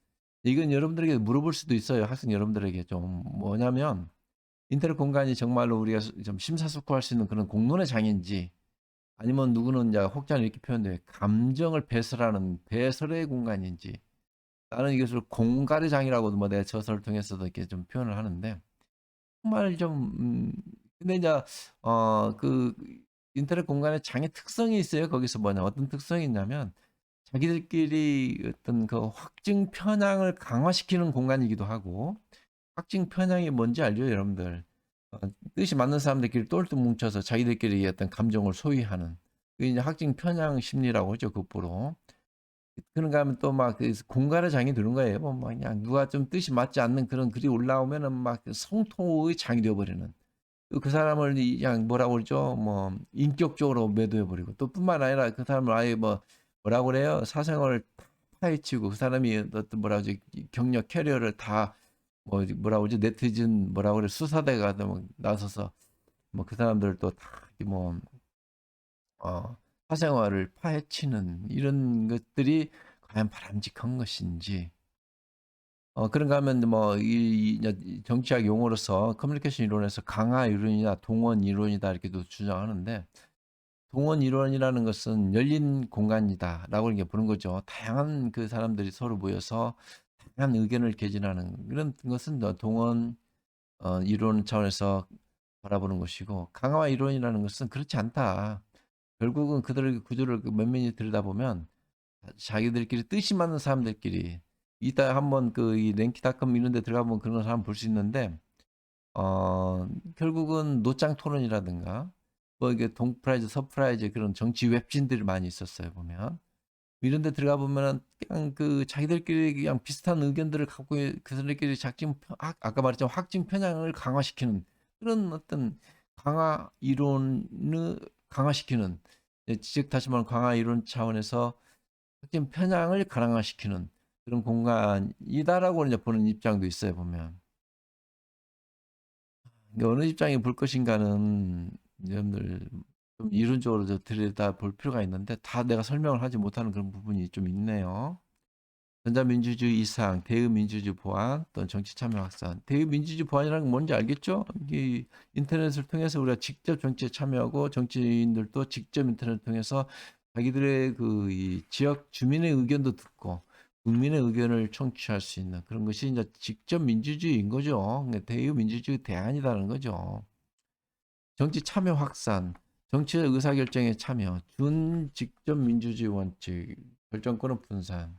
이건 여러분들에게 물어볼 수도 있어요. 학생 여러분들에게 좀 뭐냐면 인터넷 공간이 정말로 우리가 좀 심사숙고할 수 있는 그런 공론의 장인지 아니면 누구는 이제 혹자는 이렇게 표현돼요. 감정을 배설하는 배설의 공간인지 나는 이것을 공갈의 장이라고도 뭐 내가 저서를 통해서도 이렇게 좀 표현을 하는데 정말 좀 근데 이제 그 인터넷 공간에 장의 특성이 있어요. 거기서 뭐냐 어떤 특성이 있냐면 자기들끼리 어떤 그 확증 편향을 강화시키는 공간이기도 하고 확증 편향이 뭔지 알죠, 여러분들? 뜻이 맞는 사람들끼리 똘똘 뭉쳐서 자기들끼리 어떤 감정을 소유하는 그게 이제 확증 편향 심리라고 하죠, 극보로. 그런가 하면 또 막 공갈의 장이 드는 거예요. 뭐 그냥 누가 좀 뜻이 맞지 않는 그런 글이 올라오면은 막 성토의 장이 되어버리는. 그 사람을 그냥 뭐라고 그러죠? 뭐 인격적으로 매도해버리고 또 뿐만 아니라 그 사람을 아예 뭐라고 그래요? 사생활을 파헤치고 그 사람이 어떤 뭐라 그러지? 경력 캐리어를 다 뭐라고 그러지? 네티즌 뭐라고 그래? 수사대가 뭐 나서서 뭐 그 사람들 또 다 뭐 사생활을 파헤치는 이런 것들이 과연 바람직한 것인지 그런가 하면 뭐 이 정치학 용어로서 커뮤니케이션 이론에서 강화 이론이나 동원 이론이다 이렇게도 주장하는데 동원 이론이라는 것은 열린 공간이다라고 이렇게 보는 거죠. 다양한 그 사람들이 서로 모여서 다양한 의견을 개진하는 그런 것은 동원 이론 차원에서 바라보는 것이고 강화 이론이라는 것은 그렇지 않다. 결국은 그들의 구조를 면면히 들여다보면 자기들끼리 뜻이 맞는 사람들끼리 이따 한번 그 이 랭키닷컴 이런 데 들어가 보면 그런 사람 볼 수 있는데 결국은 노짱 토론이라든가 뭐 이게 동프라이즈 서프라이즈 그런 정치 웹진들이 많이 있었어요 보면 이런 데 들어가 보면은 그냥 그 자기들끼리 그냥 비슷한 의견들을 갖고 그들끼리 아까 말했지만 확증 편향을 강화시키는 그런 어떤 강화 이론을 강화시키는 즉 다시 말하면 강화 이론 차원에서 확증 편향을 강화시키는 그런 공간이다라고 이제 보는 입장도 있어요 보면 어느 입장에 볼 것인가는 여러분들 좀 이론적으로 들여다 볼 필요가 있는데 다 내가 설명을 하지 못하는 그런 부분이 좀 있네요. 전자민주주의 이상, 대의민주주의 보완, 또 정치 참여 확산. 대의민주주의 보완이라는 건 뭔지 알겠죠? 이 인터넷을 통해서 우리가 직접 정치에 참여하고 정치인들도 직접 인터넷을 통해서 자기들의 그 이 지역 주민의 의견도 듣고 국민의 의견을 청취할 수 있는 그런 것이 이제 직접 민주주의인 거죠. 대의민주주의 대안이라는 거죠. 정치 참여 확산, 정치 의사결정에 참여, 준직접 민주주의 원칙, 결정권은 분산.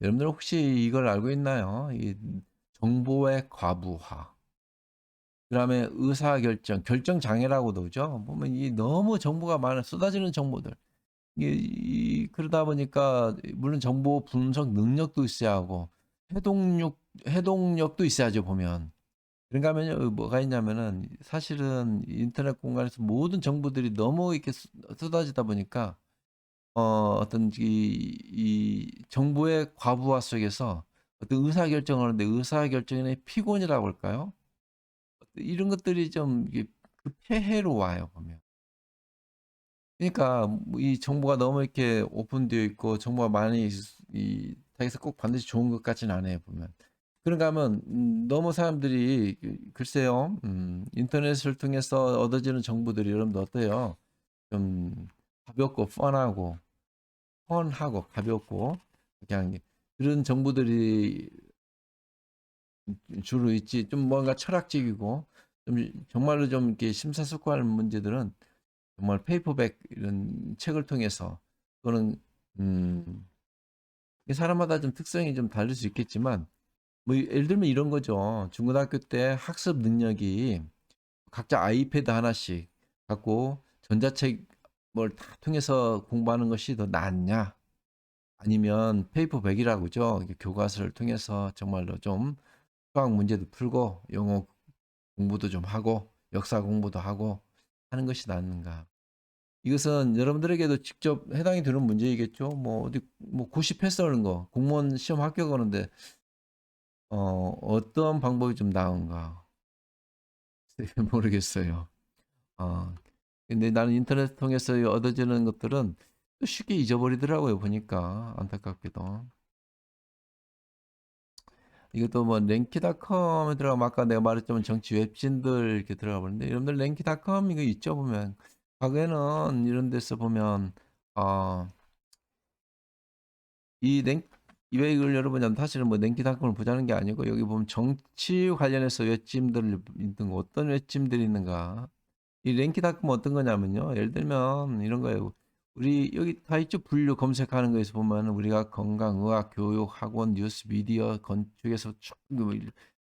여러분들 혹시 이걸 알고 있나요? 이 정보의 과부하. 그다음에 의사결정, 결정장애라고도 그죠? 보면 이 너무 정보가 많아 쏟아지는 정보들. 그러다 보니까 물론 정보 분석 능력도 있어야 하고 해동력도 있어야죠 보면. 그런가 하면 뭐가 있냐면은 사실은 인터넷 공간에서 모든 정보들이 너무 이렇게 쏟아지다 보니까 어떤 이 정부의 과부하 속에서 어떤 의사결정을 하는데 의사결정의 피곤이라고 할까요? 이런 것들이 좀 이게 그 폐해로 와요, 보면. 그러니까 이 정보가 너무 이렇게 오픈되어 있고 정보가 많이 이 자기서 꼭 반드시 좋은 것 같지는 않아요, 보면. 그런가 하면 너무 사람들이 글쎄요, 인터넷을 통해서 얻어지는 정보들이 여러분들 어때요? 좀 가볍고 펀하고 가볍고 그냥 그런 정보들이 주로 있지, 좀 뭔가 철학적이고 좀 정말로 좀 이렇게 심사숙고할 문제들은 정말 페이퍼백 이런 책을 통해서 또는 사람마다 좀 특성이 좀 다를 수 있겠지만 뭐 예를 들면 이런 거죠. 중고등학교 때 학습 능력이 각자 아이패드 하나씩 갖고 전자책 뭘 다 통해서 공부하는 것이 더 낫냐? 아니면 페이퍼백이라고 그죠? 이게 교과서를 통해서 정말로 좀 수학 문제도 풀고 영어 공부도 좀 하고 역사 공부도 하고 하는 것이 낫는가? 이것은 여러분들에게도 직접 해당이 되는 문제이겠죠. 뭐 어디 뭐 90 했었는 거 공무원 시험 합격하는데 어떤 방법이 좀 나은가 모르겠어요. 근데 나는 인터넷 통해서 얻어지는 것들은 또 쉽게 잊어버리더라고요. 보니까 안타깝게도. 이것도 뭐 랭키닷컴에 들어가면 아까 내가 말했지만 정치 웹진들 이렇게 들어가 보는데 여러분들 랭키닷컴 이거 있죠 보면 과거에는 이런 데서 보면 이 이걸 여러분 사실은 뭐 랭키닷컴을 보자는 게 아니고 여기 보면 정치 관련해서 웹진들 있는 거 어떤 웹진들이 있는가 이 랭키닷컴 어떤 거냐면요 예를 들면 이런 거예요. 우리 여기 다 있죠. 분류 검색하는 거에서 보면 우리가 건강, 의학, 교육, 학원, 뉴스, 미디어, 건축에서 쭉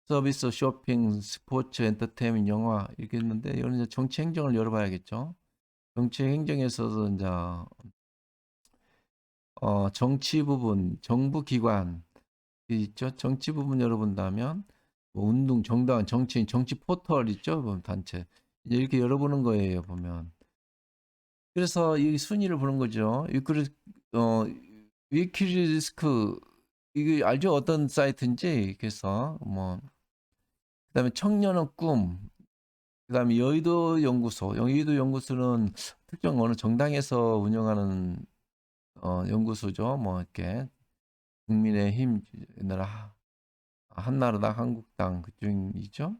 서비스, 쇼핑, 스포츠, 엔터테인먼트, 영화 이렇게 있는데 이거는 이제 정치 행정을 열어봐야겠죠. 정치 행정에서도 이제 정치 부분, 정부 기관 있죠. 정치 부분 열어본다면 뭐 운동, 정당, 정치인, 정치 포털 있죠. 보면 단체 이제 이렇게 열어보는 거예요. 보면. 그래서 이 순위를 보는 거죠. 어, 위키리스크 이게 알죠? 어떤 사이트인지. 그래서 뭐 그다음에 청년의 꿈, 그다음에 여의도 연구소. 여의도 연구소는 특정 어느 정당에서 운영하는 연구소죠. 뭐 이렇게 국민의힘, 한나라당, 한국당 그쪽이죠.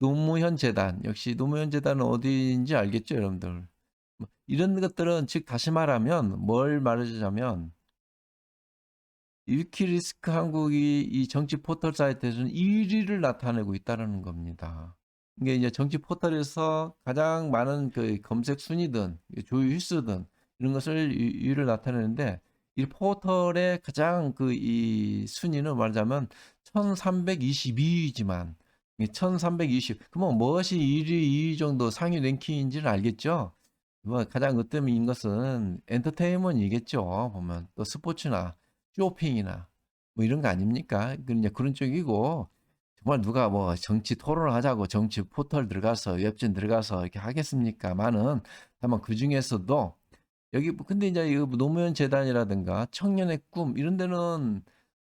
노무현 재단 역시 노무현 재단은 어디인지 알겠죠, 여러분들. 뭐 이런 것들은 즉 다시 말하면 뭘 말하자면 위키리스크 한국이 이 정치 포털 사이트에서는 1위를 나타내고 있다는 겁니다. 이게 이제 정치 포털에서 가장 많은 그 검색 순위든 조회 휘수든 이런 것을 1위를 나타내는데 이 포털의 가장 그 이 순위는 말하자면 1322위지만 1320 그러면 무엇이 1위, 2위 정도 상위 랭킹인지는 알겠죠? 뭐 가장 으뜸인 것은 엔터테인먼트이겠죠. 보면 또 스포츠나 쇼핑이나 뭐 이런 거 아닙니까? 이제 그런 쪽이고 정말 누가 뭐 정치 토론을 하자고 정치 포털 들어가서 웹진 들어가서 이렇게 하겠습니까만은 다만 그 중에서도 여기 근데 이제 이 노무현 재단이라든가 청년의 꿈 이런 데는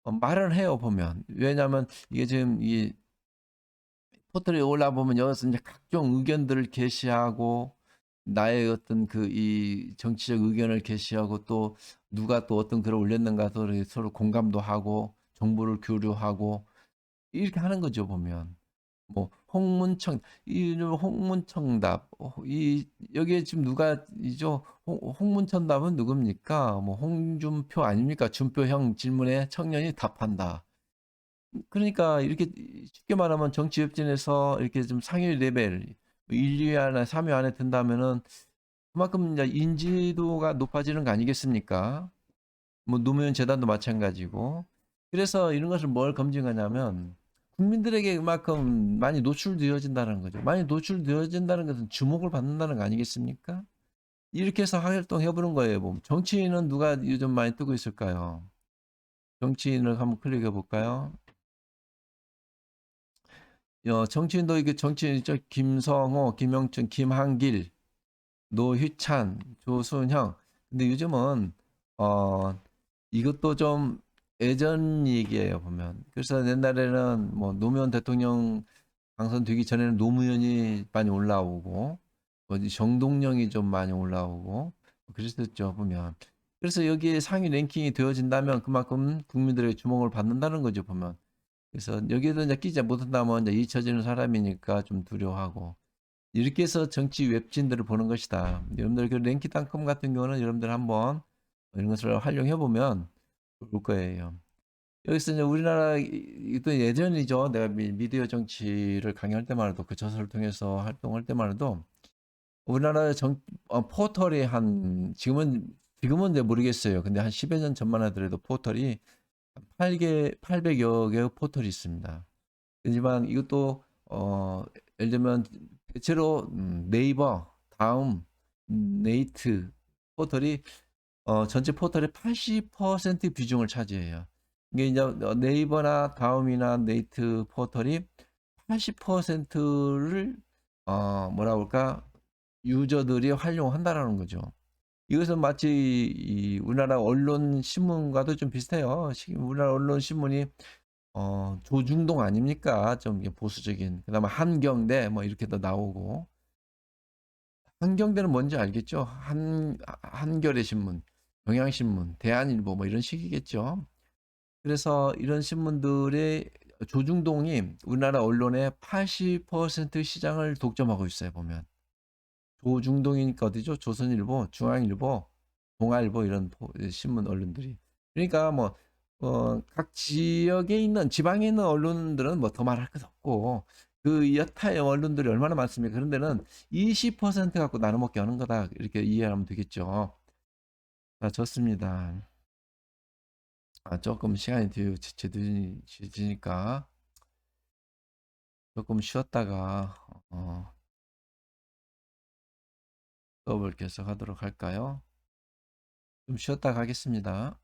말은 해요 보면 왜냐하면 이게 지금 이 포털에 올라 보면 여기서 이제 각종 의견들을 게시하고 나의 어떤 그 이 정치적 의견을 게시하고 또 누가 또 어떤 글을 올렸는가 서로 공감도 하고 정보를 교류하고 이렇게 하는 거죠 보면 뭐 홍문청 이 홍문청답 이 여기에 지금 누가 이죠 홍문청답은 누굽니까 뭐 홍준표 아닙니까 준표형 질문에 청년이 답한다 그러니까 이렇게 쉽게 말하면 정치 웹진에서 이렇게 좀 상위 레벨 1, 2위 안에 3위 안에 든다면은 그만큼 이제 인지도가 높아지는 거 아니겠습니까? 뭐 노무현 재단도 마찬가지고. 그래서 이런 것을 뭘 검증하냐면 국민들에게 그만큼 많이 노출되어진다는 거죠. 많이 노출되어진다는 것은 주목을 받는다는 거 아니겠습니까? 이렇게 해서 활동해 보는 거예요. 뭐 정치인은 누가 요즘 많이 뜨고 있을까요? 정치인을 한번 클릭해 볼까요? 정치인도 이게 정치인 있죠. 김성호, 김영춘, 김한길, 노희찬, 조순형. 근데 요즘은 이것도 좀 예전 얘기예요, 보면. 그래서 옛날에는 뭐 노무현 대통령 당선되기 전에는 노무현이 많이 올라오고 어디 정동영이 좀 많이 올라오고 그랬었죠, 보면. 그래서 여기에 상위 랭킹이 되어진다면 그만큼 국민들의 주목을 받는다는 거죠, 보면. 그래서 여기에도 이제 끼지 못한다면 이제 잊혀지는 사람이니까 좀 두려워하고 이렇게 해서 정치 웹진들을 보는 것이다. 여러분들 그 랭키닷컴 같은 경우는 여러분들 한번 이런 것을 활용해 보면 좋을 거예요. 여기서 이제 우리나라 또 예전이죠. 내가 미디어 정치를 강의할 때만 해도 그 저서를 통해서 활동할 때만 해도 우리나라 포털이 한 지금은 이제 모르겠어요. 근데 한 10여 년 전만 하더라도 포털이 800여 개의 포털이 있습니다. 하지만 이것도 예를 들면 대체로 네이버, 다음, 네이트 포털이 전체 포털의 80% 비중을 차지해요. 이게 이제 네이버나 다음이나 네이트 포털이 80%를 뭐라 그럴까 유저들이 활용한다라는 거죠. 이것은 마치 이 우리나라 언론 신문과도 좀 비슷해요. 우리나라 언론 신문이 조중동 아닙니까? 좀 이게 보수적인. 그다음에 한경대 뭐 이렇게도 나오고. 한경대는 뭔지 알겠죠? 한겨레 신문, 경향신문, 대한일보 뭐 이런 식이겠죠. 그래서 이런 신문들의 조중동이 우리나라 언론의 80% 시장을 독점하고 있어요, 보면. 조중동이니까 어디죠? 조선일보, 중앙일보, 동아일보 이런 신문 언론들이. 그러니까 뭐 각 지역에 있는 지방에 있는 언론들은 뭐 더 말할 것 없고 그 여타의 언론들이 얼마나 많습니까? 그런 데는 20% 갖고 나눠 먹게 하는 거다. 이렇게 이해하면 되겠죠. 자, 좋습니다. 조금 시간이 뒤지니까 조금 쉬었다가 수업을 계속하도록 할까요? 좀 쉬었다 가겠습니다.